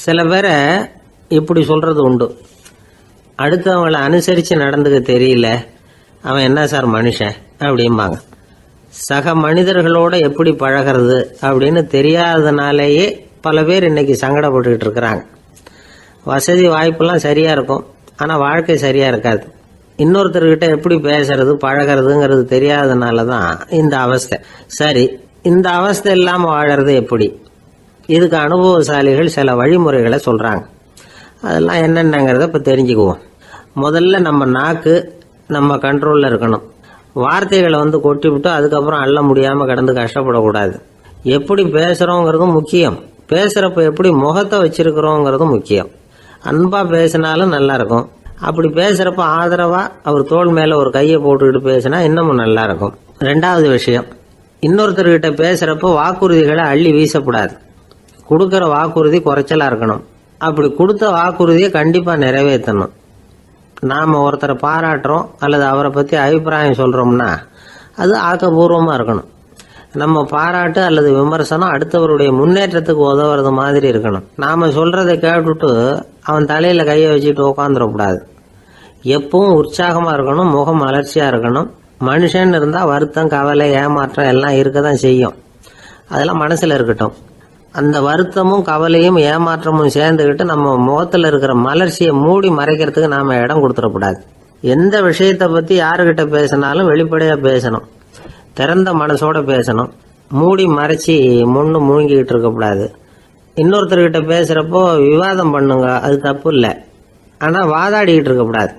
சில பேரை இப்படி சொல்றது உண்டு, அடுத்தவங்களை அனுசரித்து நடந்துக்க தெரியல, அவன் என்ன சார் மனுஷன் அப்படிம்பாங்க. சக மனிதர்களோட எப்படி பழகிறது அப்படின்னு தெரியாததுனாலேயே பல பேர் இன்னைக்கு சங்கடப்பட்டுக்கிட்டு இருக்கிறாங்க. வசதி வாய்ப்பெல்லாம் சரியாக இருக்கும், ஆனால் வாழ்க்கை சரியாக இருக்காது. இன்னொருத்தர்கிட்ட எப்படி பேசுறது பழகிறதுங்கிறது தெரியாததுனால தான் இந்த அவஸ்தை. சரி, இந்த அவஸ்தை இல்லாமல் வாழறது எப்படி? இதுக்கு அனுபவசாலிகள் சில வழிமுறைகளை சொல்கிறாங்க. அதெல்லாம் என்னென்னங்கிறத இப்போ தெரிஞ்சுக்குவோம். முதல்ல நம்ம நாக்கு நம்ம கண்ட்ரோலில் இருக்கணும். வார்த்தைகளை கொட்டிவிட்டு அதுக்கப்புறம் அள்ள முடியாமல் கிடந்து கஷ்டப்படக்கூடாது. எப்படி பேசுகிறோங்கிறதும் முக்கியம், பேசுகிறப்ப எப்படி முகத்தை வச்சிருக்கிறோங்கிறதும் முக்கியம். அன்பாக பேசினாலும் நல்லா இருக்கும். அப்படி பேசுகிறப்ப ஆதரவாக அவர் தோள் மேலே ஒரு கையை போட்டுக்கிட்டு பேசினா இன்னமும் நல்லா இருக்கும். ரெண்டாவது விஷயம், இன்னொருத்தர்கிட்ட பேசுகிறப்ப வாக்குறுதிகளை அள்ளி வீசக்கூடாது. கொடுக்குற வாக்குறுதி குறைச்சலாக இருக்கணும். அப்படி கொடுத்த வாக்குறுதியை கண்டிப்பாக நிறைவேற்றணும். நாம் ஒருத்தரை பாராட்டுறோம் அல்லது அவரை பற்றி அபிப்பிராயம் சொல்கிறோம்னா அது ஆக்கப்பூர்வமாக இருக்கணும். நம்ம பாராட்டு அல்லது விமர்சனம் அடுத்தவருடைய முன்னேற்றத்துக்கு உதவுறது மாதிரி இருக்கணும். நாம் சொல்கிறத கேட்டுட்டு அவன் தலையில் கையை வச்சுட்டு உட்காந்துடக்கூடாது. எப்பவும் உற்சாகமாக இருக்கணும், முகம் மலர்ச்சியாக இருக்கணும். மனுஷன் இருந்தால் வருத்தம், கவலை, ஏமாற்றம் எல்லாம் இருக்க தான் செய்யும். அதெல்லாம் மனசில் இருக்கட்டும். அந்த வருத்தமும் கவலையும் ஏமாற்றமும் சேர்ந்துக்கிட்டு நம்ம முகத்தில் இருக்கிற மலர்ச்சியை மூடி மறைக்கிறதுக்கு நாம் இடம் கொடுத்துடக்கூடாது. எந்த விஷயத்தை பற்றி யாருக்கிட்ட பேசினாலும் வெளிப்படையாக பேசணும், திறந்த மனசோட பேசணும். மூடி மறைச்சி முன்னு முழுங்கிக்கிட்டு இருக்கக்கூடாது. இன்னொருத்தர்கிட்ட பேசுகிறப்போ விவாதம் பண்ணுங்க, அது தப்பு இல்லை. ஆனால் வாதாடிக்கிட்டு இருக்கக்கூடாது.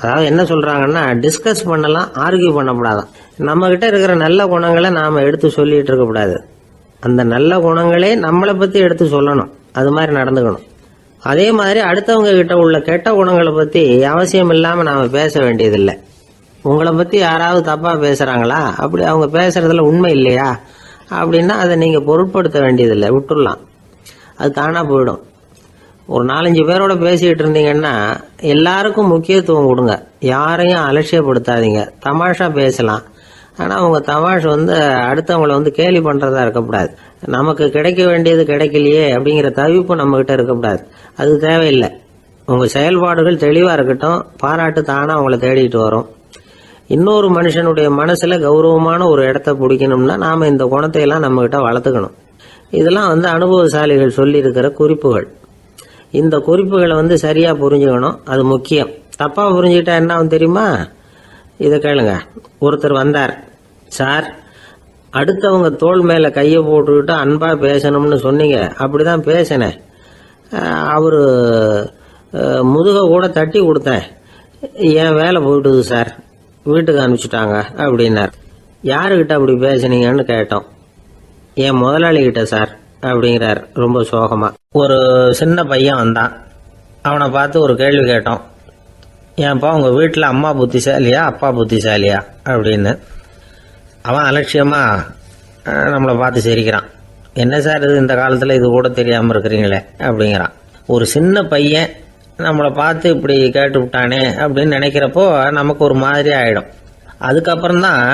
அதாவது என்ன சொல்கிறாங்கன்னா, டிஸ்கஸ் பண்ணலாம், ஆர்கியூ பண்ணக்கூடாதான். நம்மக்கிட்ட இருக்கிற நல்ல குணங்களை நாம் எடுத்து சொல்லிகிட்டு இருக்கக்கூடாது. அந்த நல்ல குணங்களே நம்மளை பற்றி எடுத்து சொல்லணும், அது மாதிரி நடந்துக்கணும். அதே மாதிரி அடுத்தவங்க கிட்ட உள்ள கெட்ட குணங்களை பற்றி அவசியம் இல்லாமல் நாம் பேச வேண்டியதில்லை. உங்களை பற்றி யாராவது தப்பாக பேசுகிறாங்களா, அப்படி அவங்க பேசுகிறதுல உண்மை இல்லையா அப்படின்னா அதை நீங்கள் பொருட்படுத்த வேண்டியதில்லை, விட்டுடலாம். அது தானாக போயிடும். ஒரு 4-5 பேரோட பேசிக்கிட்டு இருந்தீங்கன்னா எல்லாருக்கும் முக்கியத்துவம் கொடுங்க, யாரையும் அலட்சியப்படுத்தாதீங்க. தமாஷா பேசலாம், ஆனால் அவங்க தமாஷ் அடுத்தவங்களை கேலி பண்ணுறதா இருக்கக்கூடாது. நமக்கு கிடைக்க வேண்டியது கிடைக்கலையே அப்படிங்கிற தவிப்பு நம்மகிட்ட இருக்கக்கூடாது, அது தேவையில்லை. உங்கள் செயல்பாடுகள் தெளிவாக இருக்கட்டும், பாராட்டு தானாக அவங்கள தேடிட்டு வரும். இன்னொரு மனுஷனுடைய மனசில் கௌரவமான ஒரு இடத்த பிடிக்கணும்னா நாம் இந்த குணத்தையெல்லாம் நம்மகிட்ட வளர்த்துக்கணும். இதெல்லாம் அனுபவசாலிகள் சொல்லியிருக்கிற குறிப்புகள். இந்த குறிப்புகளை சரியாக புரிஞ்சுக்கணும், அது முக்கியம். தப்பாக புரிஞ்சுக்கிட்டா என்ன ஆகும் தெரியுமா? இதை கேளுங்க. ஒருத்தர் வந்தார், சார் அடுத்தவங்க தோள் மேலே கையை போட்டுக்கிட்டு அன்பாக பேசணும்னு சொன்னீங்க, அப்படிதான் பேசினேன். அவர் முதுக கூட தட்டி கொடுத்தேன், என் வேலை போயிட்டுது சார், வீட்டுக்கு அனுப்பிச்சிட்டாங்க அப்படின்னார். யாருக்கிட்ட அப்படி பேசுனீங்கன்னு கேட்டோம். என் முதலாளிகிட்ட சார் அப்படிங்கிறார் ரொம்ப சோகமா. ஒரு சின்ன பையன் வந்தான், அவனை பார்த்து ஒரு கேள்வி கேட்டோம். ஏன்ப்பா உங்கள் வீட்டில் அம்மா புத்திசாலியா அப்பா புத்திசாலியா அப்படின்னு. அவன் அலட்சியமாக நம்மளை பார்த்து சிரிக்கிறான். என்ன சார் இது, இந்த காலத்தில் இது கூட தெரியாமல் இருக்கிறீங்களே அப்படிங்கிறான். ஒரு சின்ன பையன் நம்மளை பார்த்து இப்படி கேட்டு விட்டானே அப்படின்னு நினைக்கிறப்போ நமக்கு ஒரு மாதிரி ஆகிடும். அதுக்கப்புறம்தான்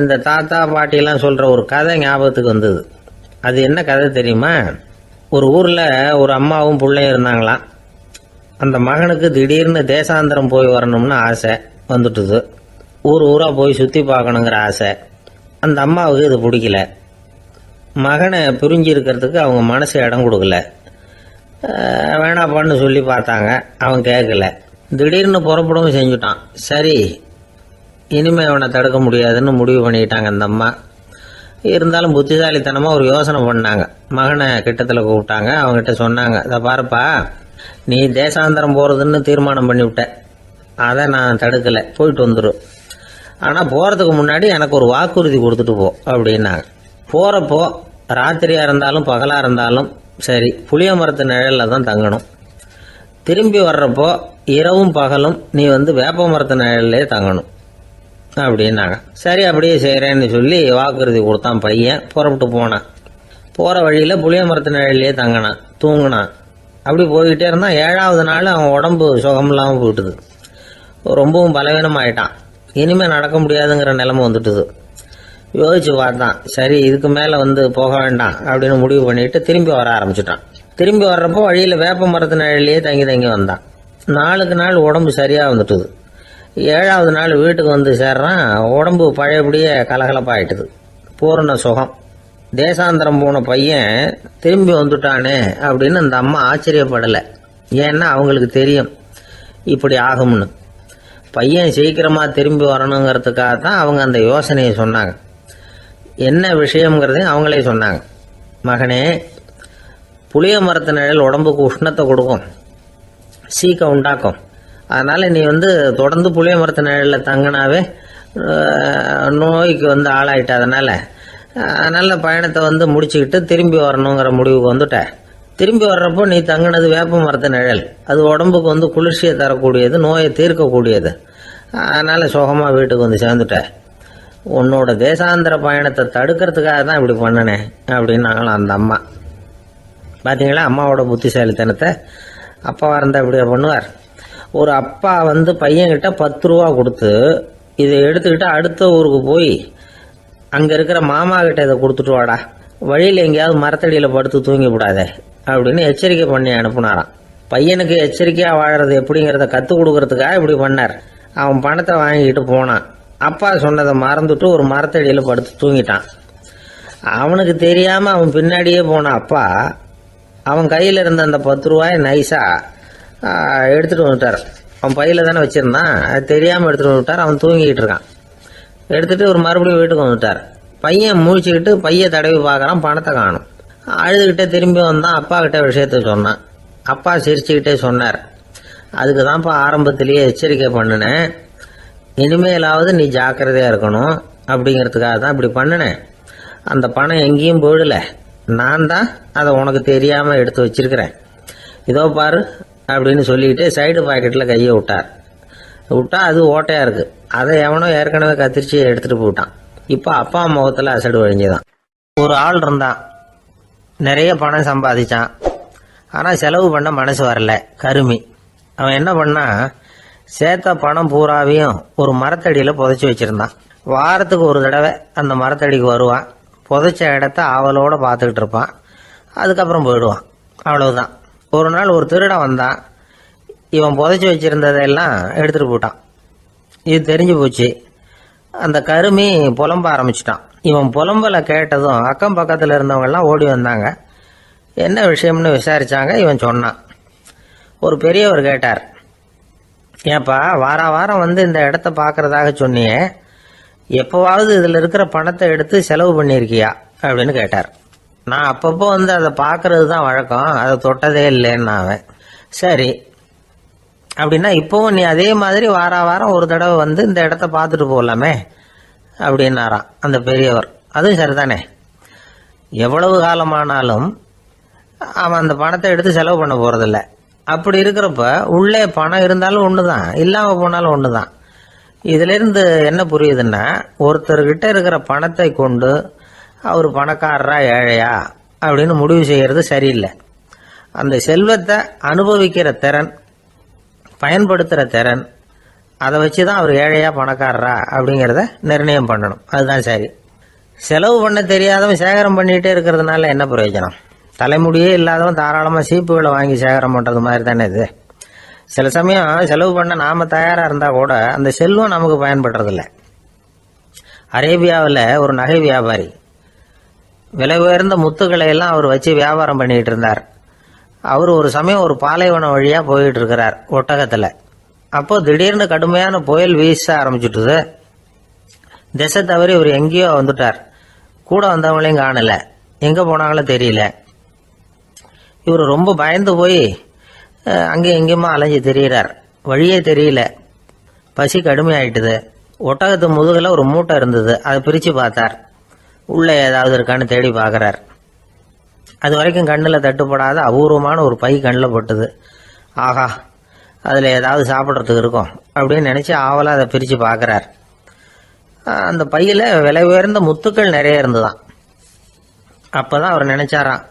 இந்த தாத்தா பாட்டிலாம் சொல்கிற ஒரு கதை ஞாபகத்துக்கு வந்தது. அது என்ன கதை தெரியுமா? ஒரு ஊரில் ஒரு அம்மாவும் பிள்ளையும் இருந்தாங்களாம். அந்த மகனுக்கு திடீர்னு தேசாந்திரம் போய் வரணும்னு ஆசை வந்துட்டுது. ஊராக போய் சுற்றி பார்க்கணுங்கிற ஆசை. அந்த அம்மாவுக்கு இது பிடிக்கல. மகனை பிரிஞ்சு இருக்கிறதுக்கு அவங்க மனசு இடம் கொடுக்கல. வேணாப்பான்னு சொல்லி பார்த்தாங்க, அவன் கேட்கல. திடீர்னு புறப்படவும் செஞ்சுட்டான். சரி, இனிமேல் அவனை தடுக்க முடியாதுன்னு முடிவு பண்ணிக்கிட்டாங்க அந்த அம்மா. இருந்தாலும் புத்திசாலித்தனமாக ஒரு யோசனை பண்ணாங்க. மகனை கிட்டத்தில் கூப்பிட்டாங்க, அவங்ககிட்ட சொன்னாங்க, இதை பாருப்பா, நீ தேசாந்திரம் போகிறதுன்னு தீர்மானம் பண்ணிவிட்ட, அதை நான் தடுக்கலை, போயிட்டு வந்துடும். ஆனால் போகிறதுக்கு முன்னாடி எனக்கு ஒரு வாக்குறுதி கொடுத்துட்டு போ அப்படின்னாங்க. போகிறப்போ ராத்திரியாக இருந்தாலும் பகலாக இருந்தாலும் சரி புளிய மரத்து நிழலில் தான் தங்கணும். திரும்பி வர்றப்போ இரவும் பகலும் நீ வேப்ப மரத்து நிழல்லே தங்கணும் அப்படின்னாங்க. சரி அப்படியே செய்கிறேன்னு சொல்லி வாக்குறுதி கொடுத்தான் பையன். புறப்பட்டு போனான். போகிற வழியில் புளிய மரத்து நிழல்லே தங்கினான், தூங்கினான். அப்படி போய்கிட்டே இருந்தான். 7ஆவது நாள் அவன் உடம்பு சுகமில்லாமல் போயிட்டுது. ரொம்பவும் பலவீனமாயிட்டான். இனிமேல் நடக்க முடியாதுங்கிற நிலைமை வந்துட்டுது. யோசிச்சு பார்த்தான், சரி இதுக்கு மேலே போக வேண்டாம் அப்படின்னு முடிவு பண்ணிட்டு திரும்பி வர ஆரம்பிச்சிட்டான். திரும்பி வர்றப்போ வழியில் வேப்ப மரத்து நிழலையே தங்கி தங்கி வந்தான். நாளுக்கு நாள் உடம்பு சரியாக வந்துட்டுது. 7வது நாள் வீட்டுக்கு வந்து சேர்றான். உடம்பு பழையபடியே கலகலப்பாயிட்டுது. பூரண சுகம். தேசாந்திரம் போன பையன் திரும்பி வந்துட்டானே அப்படின்னு அந்த அம்மா ஆச்சரியப்படலை. ஏன்னா அவங்களுக்கு தெரியும் இப்படி ஆகும்னு. பையன் சீக்கிரமாக திரும்பி வரணுங்கிறதுக்காக தான் அவங்க அந்த யோசனையை சொன்னாங்க. என்ன விஷயங்கிறதையும் அவங்களே சொன்னாங்க. மகனே, புளிய மரத்து நிழல் உடம்புக்கு உஷ்ணத்தை கொடுக்கும், சீக்கம் உண்டாக்கும். அதனால் நீ தொடர்ந்து புளிய மரத்து நிழலில் தங்கினாவே நோய்க்கு ஆளாயிட்ட. அதனால் நல்ல பயணத்தை முடிச்சுக்கிட்டு திரும்பி வரணுங்கிற முடிவுக்கு வந்துட்ட. திரும்பி வர்றப்போ நீ தங்கினது வேப்ப மரத்து நிழல். அது உடம்புக்கு குளிர்ச்சியை தரக்கூடியது, நோயை தீர்க்கக்கூடியது. அதனால் சுகமாக வீட்டுக்கு சேர்ந்துட்ட. உன்னோட தேசாந்திர பயணத்தை தடுக்கிறதுக்காக தான் இப்படி பண்ணினேன் அப்படின்னாங்களாம் அந்த அம்மா. பார்த்தீங்களா அம்மாவோட புத்திசாலித்தனத்தை? அப்பாவாக இருந்தால் இப்படியா பண்ணுவார்? ஒரு அப்பா பையன்கிட்ட 10 ரூபா கொடுத்து இதை எடுத்துக்கிட்டு அடுத்த ஊருக்கு போய் அங்கே இருக்கிற மாமா கிட்ட இதை கொடுத்துட்டு வாடா, வழியில் எங்கேயாவது மரத்தடியில் படுத்து தூங்கி விடாதே அப்படின்னு எச்சரிக்கை பண்ணி அனுப்புனாராம். பையனுக்கு எச்சரிக்கையாக வாழறது எப்படிங்கிறத கற்றுக் கொடுக்கறதுக்காக இப்படி பண்ணார். அவன் பணத்தை வாங்கிக்கிட்டு போனான். அப்பா சொன்னதை மறந்துட்டு ஒரு மரத்தடியில் படுத்து தூங்கிட்டான். அவனுக்கு தெரியாமல் அவன் பின்னாடியே போன அப்பா அவன் கையில் இருந்த அந்த 10 ரூபாயை நைஸாக எடுத்துகிட்டு வந்துட்டார். அவன் பையில் தானே வச்சுருந்தான், அது தெரியாமல் எடுத்துகிட்டு வந்துட்டார். அவன் தூங்கிக்கிட்டு இருக்கான். எடுத்துகிட்டு ஒரு மறுபடியும் வீட்டுக்கு வந்துட்டார். பையன் முழிச்சுக்கிட்டு பையை தடவி பார்க்குறான், பணத்தை காணும். அழுதுகிட்டே திரும்பி வந்தான். அப்பா கிட்ட விஷயத்த சொன்னான். அப்பா சிரிச்சுக்கிட்டே சொன்னார், அதுக்கு தான்ப்பா ஆரம்பத்திலேயே எச்சரிக்கை பண்ணினேன், இனிமேலாவது நீ ஜாக்கிரதையாக இருக்கணும் அப்படிங்கிறதுக்காக தான் இப்படி பண்ணினேன். அந்த பணம் எங்கேயும் போயிடல, நான் தான் அதை உனக்கு தெரியாமல் எடுத்து வச்சிருக்கிறேன். இதோ பாரு அப்படின்னு சொல்லிக்கிட்டு சைடு பாக்கெட்டில் கையை விட்டா அது ஓட்டையாக இருக்குது. அதை எவனோ ஏற்கனவே கத்திரிச்சு எடுத்துகிட்டு போட்டான். இப்போ அப்பா முகத்தில் அசடு வழிஞ்சுதான். ஒரு ஆள் இருந்தான், நிறைய பணம் சம்பாதிச்சான். ஆனால் செலவு பண்ண மனசு வரல, கருமி. அவன் என்ன பண்ணா, சேர்த்த பணம் பூராவையும் ஒரு மரத்தடியில் புதைச்சி வச்சுருந்தான். வாரத்துக்கு ஒரு தடவை அந்த மரத்தடிக்கு வருவான். புதைச்ச இடத்த ஆவலோடு பார்த்துக்கிட்டு இருப்பான். அதுக்கப்புறம் போயிடுவான். அவ்வளவுதான். ஒரு நாள் ஒரு திருடன் வந்தான். இவன் புதைச்சி வச்சுருந்ததெல்லாம் எடுத்துகிட்டு போட்டான். இது தெரிஞ்சு போச்சு. அந்த கருமி புலம்ப ஆரம்பிச்சிட்டான். இவன் புலம்பலை கேட்டதும் அக்கம் பக்கத்தில் இருந்தவங்கெல்லாம் ஓடி வந்தாங்க. என்ன விஷயம்னு விசாரித்தாங்க. இவன் சொன்னான். ஒரு பெரியவர் கேட்டார், ஏப்பா வாரம் இந்த இடத்த பார்க்கறதாக சொன்னியே, எப்போவாவது இதில் இருக்கிற பணத்தை எடுத்து செலவு பண்ணியிருக்கியா அப்படின்னு கேட்டார். நான் அப்பப்போ அதை பார்க்கறது தான் வழக்கம், அதை தொட்டதே இல்லைன்னு அவன். சரி அப்படின்னா இப்போவும் நீ அதே மாதிரி வாரம் ஒரு தடவை இந்த இடத்த பார்த்துட்டு போகலாமே அப்படின்னாராம் அந்த பெரியவர். அதுவும் சரிதானே, எவ்வளவு காலமானாலும் அவன் அந்த பணத்தை எடுத்து செலவு பண்ண போகிறதில்ல. அப்படி இருக்கிறப்ப உள்ளே பணம் இருந்தாலும் ஒன்று தான், இல்லாமல் போனாலும் ஒன்று தான். இதிலிருந்து என்ன புரியுதுன்னா, ஒருத்தர்கிட்ட இருக்கிற பணத்தை கொண்டு அவர் பணக்காரரா ஏழையா அப்படின்னு முடிவு செய்கிறது சரியில்லை. அந்த செல்வத்தை அனுபவிக்கிற திறன், பயன்படுத்துகிற திறன், அதை வச்சு தான் அவர் ஏழையா பணக்காரரா அப்படிங்கிறத நிர்ணயம் பண்ணணும். அதுதான் சரி. செலவு பண்ண தெரியாதவன் சேகரம் பண்ணிகிட்டே இருக்கிறதுனால என்ன பிரயோஜனம்? தலைமுடியே இல்லாதவன் தாராளமாக சீப்புகளை வாங்கி சேகரம் பண்ணுறது மாதிரி தானே இது. சில சமயம் செலவு பண்ண நாம் தயாராக இருந்தால் கூட அந்த செல்வம் நமக்கு பயன்படுறதில்ல. அரேபியாவில் ஒரு நகை வியாபாரி விலை உயர்ந்த முத்துக்களை எல்லாம் அவர் வச்சு வியாபாரம் பண்ணிகிட்டு இருந்தார். அவர் ஒரு சமயம் ஒரு பாலைவனம் வழியாக போயிட்டு இருக்கிறார் ஒட்டகத்தில். அப்போ திடீர்னு கடுமையான புயல் வீச ஆரம்பிச்சுட்டுது. திசை தவறி இவர் எங்கேயோ வந்துட்டார். கூட வந்தவங்களையும் காணல, எங்கே போனாங்களோ தெரியல. இவர் ரொம்ப பயந்து போய் அங்கேயும் எங்கேயுமா அலைஞ்சு தெரிகிறார். வழியே தெரியல. பசி கடுமையாயிட்டுது. ஒட்டகத்து முதுகில் ஒரு மூட்டை இருந்தது. அதை பிரித்து பார்த்தார். உள்ளே ஏதாவது இருக்கான்னு தேடி பார்க்குறார். அது வரைக்கும் கண்ணில் தட்டுப்படாத அபூர்வமான ஒரு பை கண்ணில் பட்டுது. ஆஹா, அதில் ஏதாவது சாப்பிட்றதுக்கு இருக்கும் அப்படின்னு நினச்சி ஆவலாக அதை பிரித்து பார்க்குறார். அந்த பையில் விலை உயர்ந்த முத்துக்கள் நிறைய இருந்துதான். அப்போ தான் அவர் நினச்சாராம்,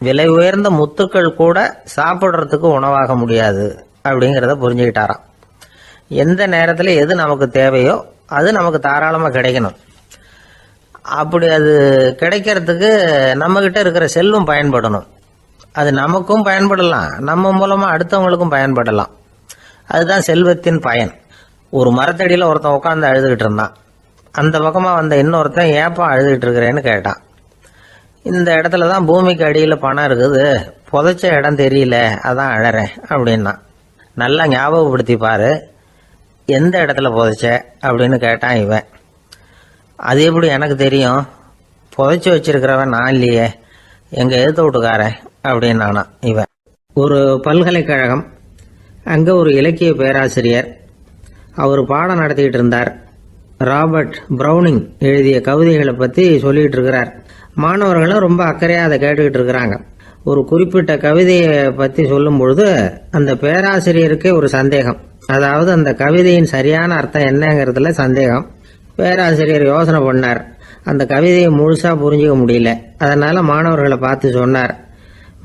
விலை உயர்ந்த முத்துக்கள் கூட சாப்பிட்றதுக்கு உணவாக முடியாது அப்படிங்கிறத புரிஞ்சுக்கிட்டாராம். எந்த நேரத்தில் எது நமக்கு தேவையோ அது நமக்கு தாராளமாக கிடைக்கணும். அப்படி அது கிடைக்கிறதுக்கு நம்மக்கிட்ட இருக்கிற செல்வம் பயன்படணும். அது நமக்கும் பயன்படலாம், நம்ம மூலமா அடுத்தவங்களுக்கும் பயன்படலாம். அதுதான் செல்வத்தின் பயன். ஒரு மரத்தடியில் ஒருத்தன் உட்காந்து அழுதுகிட்டு இருந்தான். அந்த பக்கமா வந்த இன்னொருத்தன் ஏப்பா அழுதுகிட்டு இருக்கிறேன்னு கேட்டான். இந்த இடத்துல தான் பூமிக்கு அடியில் பணம் இருக்குது, புதைச்ச இடம் தெரியல, அதான் அழறேன் அப்படின்னா. நல்லா ஞாபகப்படுத்தி பாரு, எந்த இடத்துல புதைச்ச அப்படின்னு கேட்டான் இவன். அது எப்படி எனக்கு தெரியும், புதைச்சி வச்சிருக்கிறவன் நான் இல்லையே, எங்க எழுத்து வீட்டுக்காரன் அப்படின்னானா இவன். ஒரு பல்கலைக்கழகம், அங்கே ஒரு இலக்கிய பேராசிரியர், அவர் பாடம் நடத்திக்கிட்டு இருந்தார். ராபர்ட் ப்ரௌனிங் எழுதிய கவிதைகளை பற்றி சொல்லிகிட்டு இருக்கிறார். மாணவர்களும் ரொம்ப அக்கறையாக அதை கேட்டுக்கிட்டு இருக்கிறாங்க. ஒரு குறிப்பிட்ட கவிதையை பற்றி சொல்லும் பொழுது அந்த பேராசிரியருக்கே ஒரு சந்தேகம். அதாவது அந்த கவிதையின் சரியான அர்த்தம் என்னங்கிறதுல சந்தேகம். பேராசிரியர் யோசனை பண்ணார். அந்த கவிதையை முழுசாக புரிஞ்சிக்க முடியல. அதனால் மாணவர்களை பார்த்து சொன்னார்,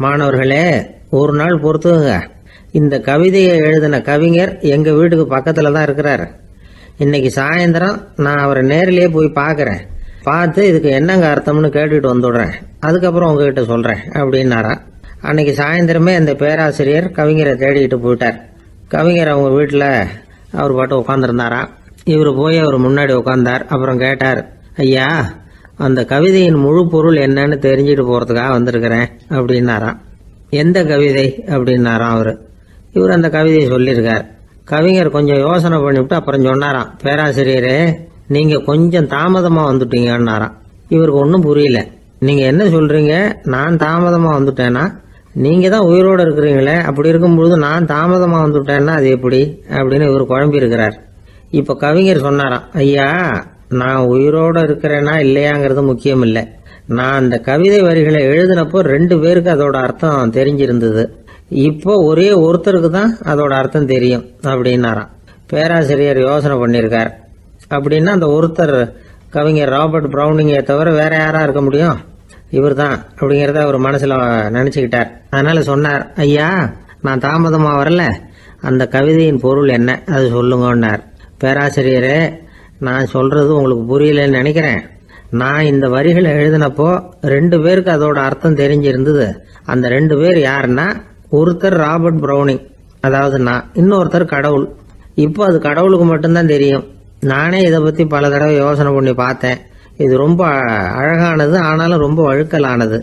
மாணவர்களே, ஒரு நாள் பொறுத்துங்க, இந்த கவிதையை எழுதின கவிஞர் எங்கள் வீட்டுக்கு பக்கத்தில் தான் இருக்கிறார். இன்னைக்கு சாயந்தரம் நான் அவரை நேரிலேயே போய் பார்க்குறேன். பார்த்து இதுக்கு என்னங்க அர்த்தம்னு கேட்டுட்டு வந்துடுறேன். அதுக்கப்புறம் உங்ககிட்ட சொல்கிறேன் அப்படின்னாராம். அன்னைக்கு சாயந்தரமே அந்த பேராசிரியர் கவிஞரை தேடிக்கிட்டு போயிட்டார். கவிஞர் அவங்க வீட்டில் அவர் பாட்டு உட்காந்துருந்தாராம். இவர் போய் அவர் முன்னாடி உட்காந்தார். அப்புறம் கேட்டார், ஐயா, அந்த கவிதையின் முழு பொருள் என்னன்னு தெரிஞ்சுட்டு போகிறதுக்காக வந்திருக்கிறேன் அப்படின்னாராம். எந்த கவிதை அப்படின்னாராம் அவர். இவர் அந்த கவிதையை சொல்லியிருக்கார். கவிஞர் கொஞ்சம் யோசனை பண்ணிவிட்டு அப்புறம் சொன்னாராம், பேராசிரியரே, நீங்கள் கொஞ்சம் தாமதமாக வந்துட்டீங்கன்னாராம். இவருக்கு ஒன்றும் புரியல. நீங்கள் என்ன சொல்கிறீங்க, நான் தாமதமாக வந்துட்டேன்னா? நீங்கள் தான் உயிரோடு இருக்கிறீங்களே, அப்படி இருக்கும்பொழுது நான் தாமதமாக வந்துட்டேன்னா அது எப்படி அப்படின்னு இவர் குழம்பி இருக்கிறார். இப்போ கவிஞர் சொன்னாராம், ஐயா, நான் உயிரோடு இருக்கிறேன்னா இல்லையாங்கிறது முக்கியம் இல்லை. நான் அந்த கவிதை வரிகளை எழுதினப்போ 2 பேருக்கு அதோட அர்த்தம் தெரிஞ்சிருந்தது. இப்போ ஒரே ஒருத்தருக்கு தான் அதோட அர்த்தம் தெரியும் அப்படின்னாராம். பேராசிரியர் யோசனை பண்ணியிருக்கார். அப்படின்னா அந்த ஒருத்தர் கவிஞர் ராபர்ட் ப்ரௌனிங்கை தவிர வேற யாரா இருக்க முடியும்? இவர் தான் அப்படிங்கிறத அவர் மனசில் நினச்சிக்கிட்டார். அதனால சொன்னார், ஐயா, நான் தாமதமாக வரல, அந்த கவிதையின் பொருள் என்ன அது சொல்லுங்கன்னார். பேராசிரியரே, நான் சொல்றது உங்களுக்கு புரியலன்னு நினைக்கிறேன். நான் இந்த வரிகளை எழுதினப்போ 2 பேருக்கு அதோட அர்த்தம் தெரிஞ்சிருந்தது. அந்த 2 பேர் யாருன்னா, ஒருத்தர் ராபர்ட் ப்ரௌனிங், அதாவது நான், இன்னொருத்தர் கடவுள். இப்போ அது கடவுளுக்கு மட்டும்தான் தெரியும். நானே இதை பற்றி பல தடவை யோசனை பண்ணி பார்த்தேன். இது ரொம்ப அழகானது, ஆனாலும் ரொம்ப வழுக்கலானது.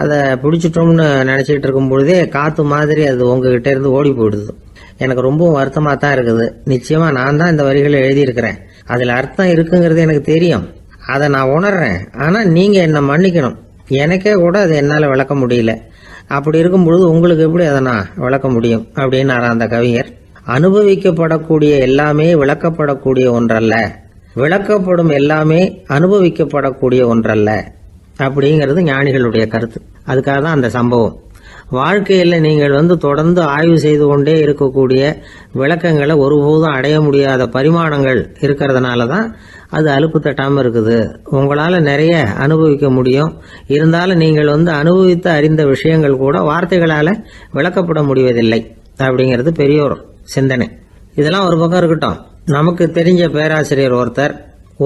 அதை பிடிச்சிட்டோம்னு நினச்சிக்கிட்டு இருக்கும் பொழுதே காற்று மாதிரி அது உங்ககிட்ட இருந்து ஓடி போயிடுது. எனக்கு ரொம்பவும் வருத்தமாக தான் இருக்குது. நிச்சயமாக நான் தான் இந்த வரிகளை எழுதியிருக்கிறேன். அதில் அர்த்தம் இருக்குங்கிறது எனக்கு தெரியும், அதை நான் உணர்றேன். ஆனால் நீங்கள் என்னை மன்னிக்கணும், எனக்கே கூட அதை என்னால் விளக்க முடியல. அப்படி இருக்கும் பொழுது உங்களுக்கு எப்படி அதை நான் விளக்க முடியும் அப்படின்னாரா அந்த கவிஞர். அனுபவிக்கப்படக்கூடிய எல்லாமே விளக்கப்படக்கூடிய ஒன்றல்ல, விளக்கப்படும் எல்லாமே அனுபவிக்கப்படக்கூடிய ஒன்றல்ல அப்படிங்கிறது ஞானிகளுடைய கருத்து. அதுக்காக தான் அந்த சம்பவம். வாழ்க்கையில் நீங்கள் தொடர்ந்து ஆய்வு செய்து கொண்டே இருக்கக்கூடிய விளக்கங்களை ஒருபோதும் அடைய முடியாத பரிமாணங்கள் இருக்கிறதுனால தான் அது அலுப்பு தட்டாமல் இருக்குது. உங்களால் நிறைய அனுபவிக்க முடியும், இருந்தாலும் நீங்கள் அனுபவித்து அறிந்த விஷயங்கள் கூட வார்த்தைகளால் விளக்கப்பட முடிவதில்லை அப்படிங்கிறது பெரியோர் சிந்தனை. இதெல்லாம் ஒரு பக்கம் இருக்கட்டும். நமக்கு தெரிஞ்ச பேராசிரியர் ஒருத்தர்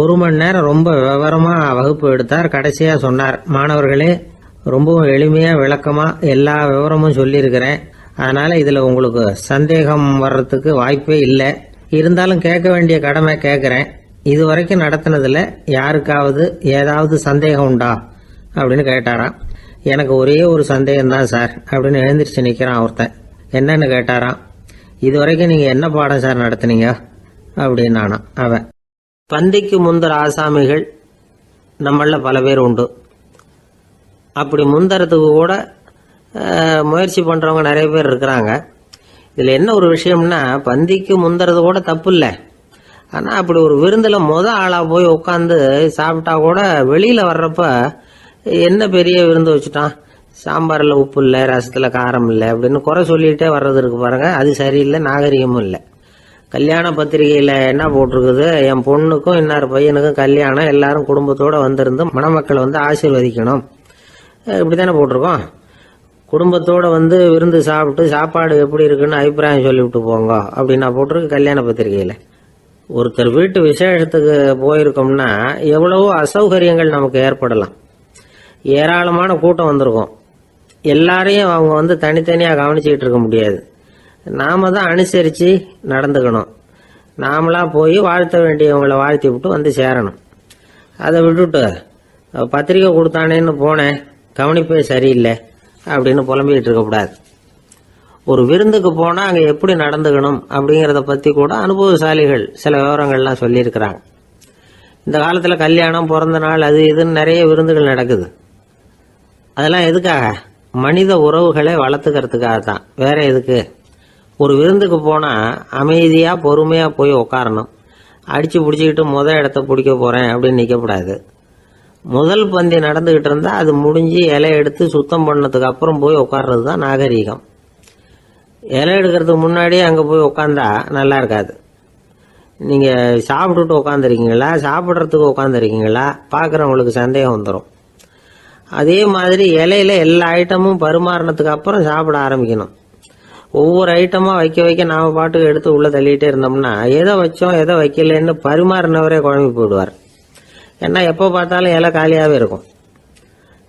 1 மணி நேரம் ரொம்ப விவரமாக வகுப்பு எடுத்தார். கடைசியாக சொன்னார், மாணவர்களே, ரொம்பவும் எளிமையாக விளக்கமாக எல்லா விவரமும் சொல்லியிருக்கிறேன். அதனால் இதில் உங்களுக்கு சந்தேகம் வர்றதுக்கு வாய்ப்பே இல்லை. இருந்தாலும் கேட்க வேண்டிய கடமை கேட்குறேன். இது வரைக்கும் நடத்தினதில் யாருக்காவது ஏதாவது சந்தேகம் உண்டா அப்படின்னு கேட்டாராம். எனக்கு ஒரே ஒரு சந்தேகம்தான் சார் அப்படின்னு எழுந்திரிச்சு நிற்கிறான் ஒருத்தன். என்னன்னு கேட்டாராம். இது வரைக்கும் நீங்கள் என்ன பாடம் சார் நடத்துனீங்க அப்படின்னானா அவன். பந்திக்கு முந்தர ஆசாமிகள் நம்மள பல பேர் உண்டு. அப்படி முந்தறதுக்கு கூட முயற்சி பண்ணுறவங்க நிறைய பேர் இருக்கிறாங்க. இதில் என்ன ஒரு விஷயம்னா, பந்திக்கு முந்தறது கூட தப்பு இல்லை. ஆனால் அப்படி ஒரு விருந்தில் ஆளாக போய் உட்காந்து சாப்பிட்டா கூட வெளியில் வர்றப்ப என்ன பெரிய விருந்து வச்சுட்டான், சாம்பாரில் உப்பு இல்லை, ரசத்தில் காரம் இல்லை அப்படின்னு குறை சொல்லிகிட்டே வர்றது இருக்கு பாருங்க. அது சரியில்லை, நாகரிகமும் இல்லை. கல்யாண பத்திரிகையில் என்ன போட்டிருக்குது, என் பொண்ணுக்கும் இன்னார் பையனுக்கும் கல்யாணம், எல்லாரும் குடும்பத்தோடு வந்திருந்து மணமக்களை ஆசீர்வதிக்கணும், இப்படி தானே போட்டிருக்கோம். குடும்பத்தோடு விருந்து சாப்பிட்டு சாப்பாடு எப்படி இருக்குன்னு அபிப்பிராயம் சொல்லிவிட்டு போங்க அப்படின்னா போட்டிருக்கு கல்யாண பத்திரிகையில். ஒருத்தர் வீட்டு விசேஷத்துக்கு போயிருக்கோம்னா எவ்வளவோ அசௌகரியங்கள் நமக்கு ஏற்படலாம். ஏராளமான கூட்டம் வந்திருக்கும். எல்லாரையும் அவங்க வந்து தனித்தனியாக கவனிச்சுக்கிட்டு இருக்க முடியாது. நாம தான் அனுசரித்து நடந்துக்கணும். நாமளாக போய் வாழ்த்த வேண்டியவங்களை வாழ்த்தி விட்டு வந்து சேரணும். அதை விட்டுட்டு பத்திரிக்கை கொடுத்தானேன்னு போனேன், கவனிப்பே சரியில்லை அப்படின்னு புலம்பிக்கிட்டு இருக்கக்கூடாது. ஒரு விருந்துக்கு போனால் அங்கே எப்படி நடந்துக்கணும் அப்படிங்கிறத பற்றி கூட அனுபவசாலிகள் சில விவரங்கள்லாம் சொல்லியிருக்கிறாங்க. இந்த காலத்தில் கல்யாணம், பிறந்த நாள், அது இதுன்னு நிறைய விருந்துகள் நடக்குது. அதெல்லாம் எதுக்காக? மனித உறவுகளை வளர்த்துக்கிறதுக்காக தான், வேற எதுக்கு? ஒரு விருந்துக்கு போனால் அமைதியாக பொறுமையாக போய் உட்காரணும். அடித்து பிடிச்சிக்கிட்டு இடத்த பிடிக்க போகிறேன் அப்படின்னு நிற்கக்கூடாது. முதல் பந்தி நடந்துக்கிட்டு இருந்தால் அது முடிஞ்சு இலை எடுத்து சுத்தம் பண்ணதுக்கு அப்புறம் போய் உட்கார்றது தான் நாகரீகம். இலை எடுக்கிறதுக்கு முன்னாடியே அங்கே போய் உட்காந்தா நல்லா இருக்காது. நீங்கள் சாப்பிட்டுட்டு உட்காந்துருக்கீங்களா, சாப்பிட்றதுக்கு உட்காந்துருக்கீங்களா, பார்க்குறவங்களுக்கு சந்தேகம் வந்துடும். அதே மாதிரி இலையில எல்லா ஐட்டமும் பரிமாறினதுக்கு அப்புறம் சாப்பிட ஆரம்பிக்கணும். ஒவ்வொரு ஐட்டமாக வைக்க வைக்க நாம் பாட்டுக்கு எடுத்து உள்ளே தள்ளிகிட்டே இருந்தோம்னா எதை வச்சோம் எதை வைக்கலன்னு பரிமாறினவரே குழம்பி போயிடுவார். ஏன்னா எப்போ பார்த்தாலும் இலை காலியாகவே இருக்கும்.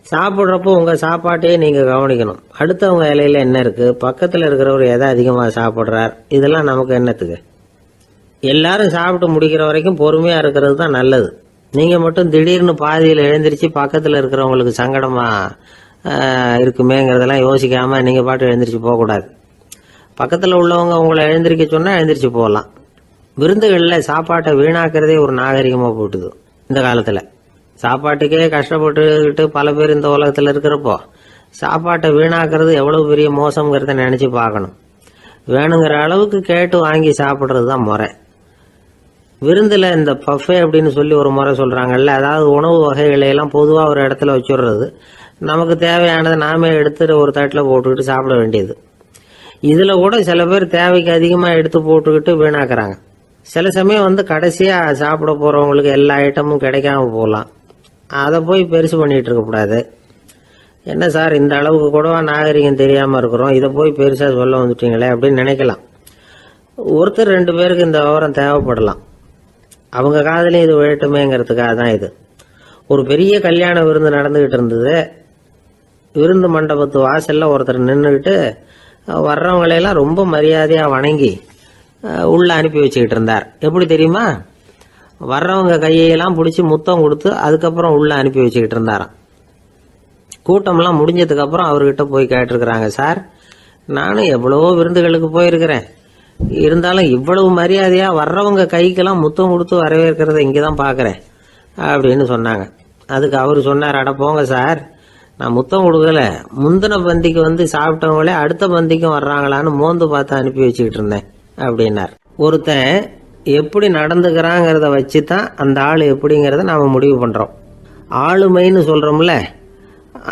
சாப்பிட்றப்போ உங்கள் சாப்பாட்டையே நீங்கள் கவனிக்கணும். அடுத்தவங்க இலையில என்ன இருக்குது, பக்கத்தில் இருக்கிறவர் எதை அதிகமாக சாப்பிட்றார், இதெல்லாம் நமக்கு என்னத்துக்கு? எல்லாரும் சாப்பிட்டு முடிக்கிற வரைக்கும் பொறுமையாக இருக்கிறது தான் நல்லது. நீங்கள் மட்டும் திடீர்னு பாதியில் எழுந்திரிச்சு பக்கத்தில் இருக்கிறவங்களுக்கு சங்கடமாக இருக்குமேங்கிறதெல்லாம் யோசிக்காமல் நீங்கள் பாட்டு எழுந்திரிச்சு போகக்கூடாது. பக்கத்தில் உள்ளவங்க உங்களை எழுந்திரிக்க சொன்னால் எழுந்திரிச்சு போகலாம். விருந்துகளில் சாப்பாட்டை வீணாக்கிறதே ஒரு நாகரிகமாக போட்டுது இந்த காலத்தில். சாப்பாட்டுக்கே கஷ்டப்பட்டுக்கிட்டு பல பேர் இந்த உலகத்தில் இருக்கிறப்போ சாப்பாட்டை வீணாக்கிறது எவ்வளோ பெரிய மோசங்கிறத நினச்சி பார்க்கணும். வேணுங்கிற அளவுக்கு கேட்டு வாங்கி சாப்பிட்றது தான் முறை. விருந்தில் இந்த பஃபே அப்படின்னு சொல்லி ஒரு முறை சொல்கிறாங்கல்ல, அதாவது உணவு வகைகளையெல்லாம் பொதுவாக ஒரு இடத்துல வச்சுடுறது, நமக்கு தேவையானதை நாமே எடுத்துட்டு ஒரு தட்டில் போட்டுக்கிட்டு சாப்பிட வேண்டியது. இதில் கூட சில பேர் தேவைக்கு அதிகமாக எடுத்து போட்டுக்கிட்டு வீணாக்குறாங்க. சில சமயம் வந்து கடைசியாக சாப்பிட போகிறவங்களுக்கு எல்லா ஐட்டமும் கிடைக்காம போகலாம். அதை போய் பெருசு பண்ணிகிட்டு இருக்கக்கூடாது. என்ன சார் இந்த அளவுக்கு கூடவா நாகரிகம் தெரியாமல் இருக்கிறோம், இதை போய் பெருசாக சொல்ல வந்துட்டீங்களே அப்படின்னு நினைக்கலாம். ஒருத்தர் 2 பேருக்கு இந்த விவரம் தேவைப்படலாம். அவங்க காதலையும் இது விழட்டுமேங்கிறதுக்காக தான் இது. ஒரு பெரிய கல்யாண விருந்து நடந்துக்கிட்டு இருந்தது. விருந்து மண்டபத்து வாசலில் ஒருத்தர் நின்றுக்கிட்டு வர்றவங்களையெல்லாம் ரொம்ப மரியாதையாக வணங்கி உள்ளே அனுப்பி வச்சுக்கிட்டு இருந்தார். எப்படி தெரியுமா? வர்றவங்க கையெல்லாம் பிடிச்சி முத்தம் கொடுத்து அதுக்கப்புறம் உள்ளே அனுப்பி வச்சுக்கிட்டு இருந்தாராம். கூட்டம்லாம் முடிஞ்சதுக்கப்புறம் அவர்கிட்ட போய் கேட்டிருக்கிறாங்க, சார் நானும் எவ்வளவோ விருந்துகளுக்கு போயிருக்கிறேன், இருந்தாலும் இவ்வளவு மரியாதையாக வர்றவங்க கைக்கெல்லாம் முத்தம் கொடுத்து வரவேற்கிறத இங்கே தான் பார்க்குறேன் அப்படின்னு சொன்னாங்க. அதுக்கு அவர் சொன்னார், அட போங்க சார், நான் முத்தம் கொடுக்கல, முந்தின பந்திக்கு வந்து சாப்பிட்டவங்களே அடுத்த பந்திக்கும் வர்றாங்களான்னு மோந்து பார்த்து அனுப்பி வச்சுக்கிட்டு இருந்தேன் அப்படின்னார். ஒருத்தன் எப்படி நடந்துக்கிறாங்கிறத வச்சு தான் அந்த ஆள் எப்படிங்கிறத நாம் முடிவு பண்ணுறோம். ஆளுமைன்னு சொல்கிறோம்ல,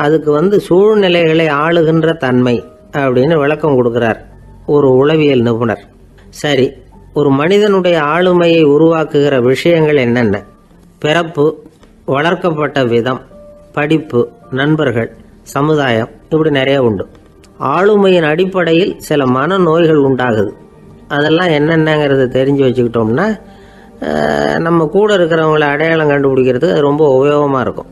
அதுக்கு வந்து சூழ்நிலைகளை ஆளுகின்ற தன்மை அப்படின்னு விளக்கம் கொடுக்குறார் ஒரு உளவியல் நிபுணர். சரி, ஒரு மனிதனுடைய ஆளுமையை உருவாக்குகிற விஷயங்கள் என்னென்ன? பிறப்பு, வளர்க்கப்பட்ட விதம், படிப்பு, நண்பர்கள், சமுதாயம், இப்படி நிறைய உண்டு. ஆளுமையின் அடிப்படையில் சில மனநோய்கள் உண்டாகுது. அதெல்லாம் என்னென்னங்கிறத தெரிஞ்சு வச்சுக்கிட்டோம்னா நம்ம கூட இருக்கிறவங்கள அடையாளம் கண்டுபிடிக்கிறதுக்கு அது ரொம்ப உபயோகமாக இருக்கும்.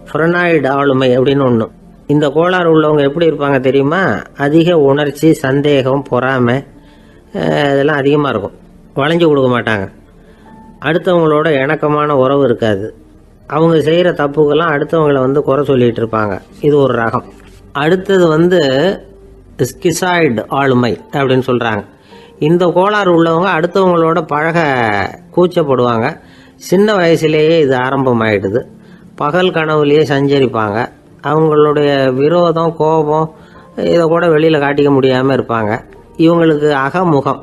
ஃப்ரெனாய்டு ஆளுமை அப்படின்னு ஒன்று. இந்த கோளாறு உள்ளவங்க எப்படி இருப்பாங்க தெரியுமா? அதிக உணர்ச்சி, சந்தேகம், பொறாமை இதெல்லாம் அதிகமாக இருக்கும். வளைஞ்சு கொடுக்க மாட்டாங்க. அடுத்தவங்களோட இணக்கமான உறவு இருக்காது. அவங்க செய்கிற தப்புக்கெல்லாம் அடுத்தவங்களை வந்து குறை சொல்லிகிட்டு இருப்பாங்க. இது ஒரு ரகம். அடுத்தது வந்து ஸ்கிசாய்டு ஆளுமை அப்படின்னு சொல்கிறாங்க. இந்த கோளாறு உள்ளவங்க அடுத்தவங்களோட பழக கூச்சப்படுவாங்க. சின்ன வயசுலேயே இது ஆரம்பமாயிடுது. பகல் கனவுலேயே சஞ்சரிப்பாங்க. அவங்களுடைய விரோதம், கோபம் இதை கூட வெளியில் காட்டிக்க முடியாமல் இருப்பாங்க. இவங்களுக்கு அகமுகம்,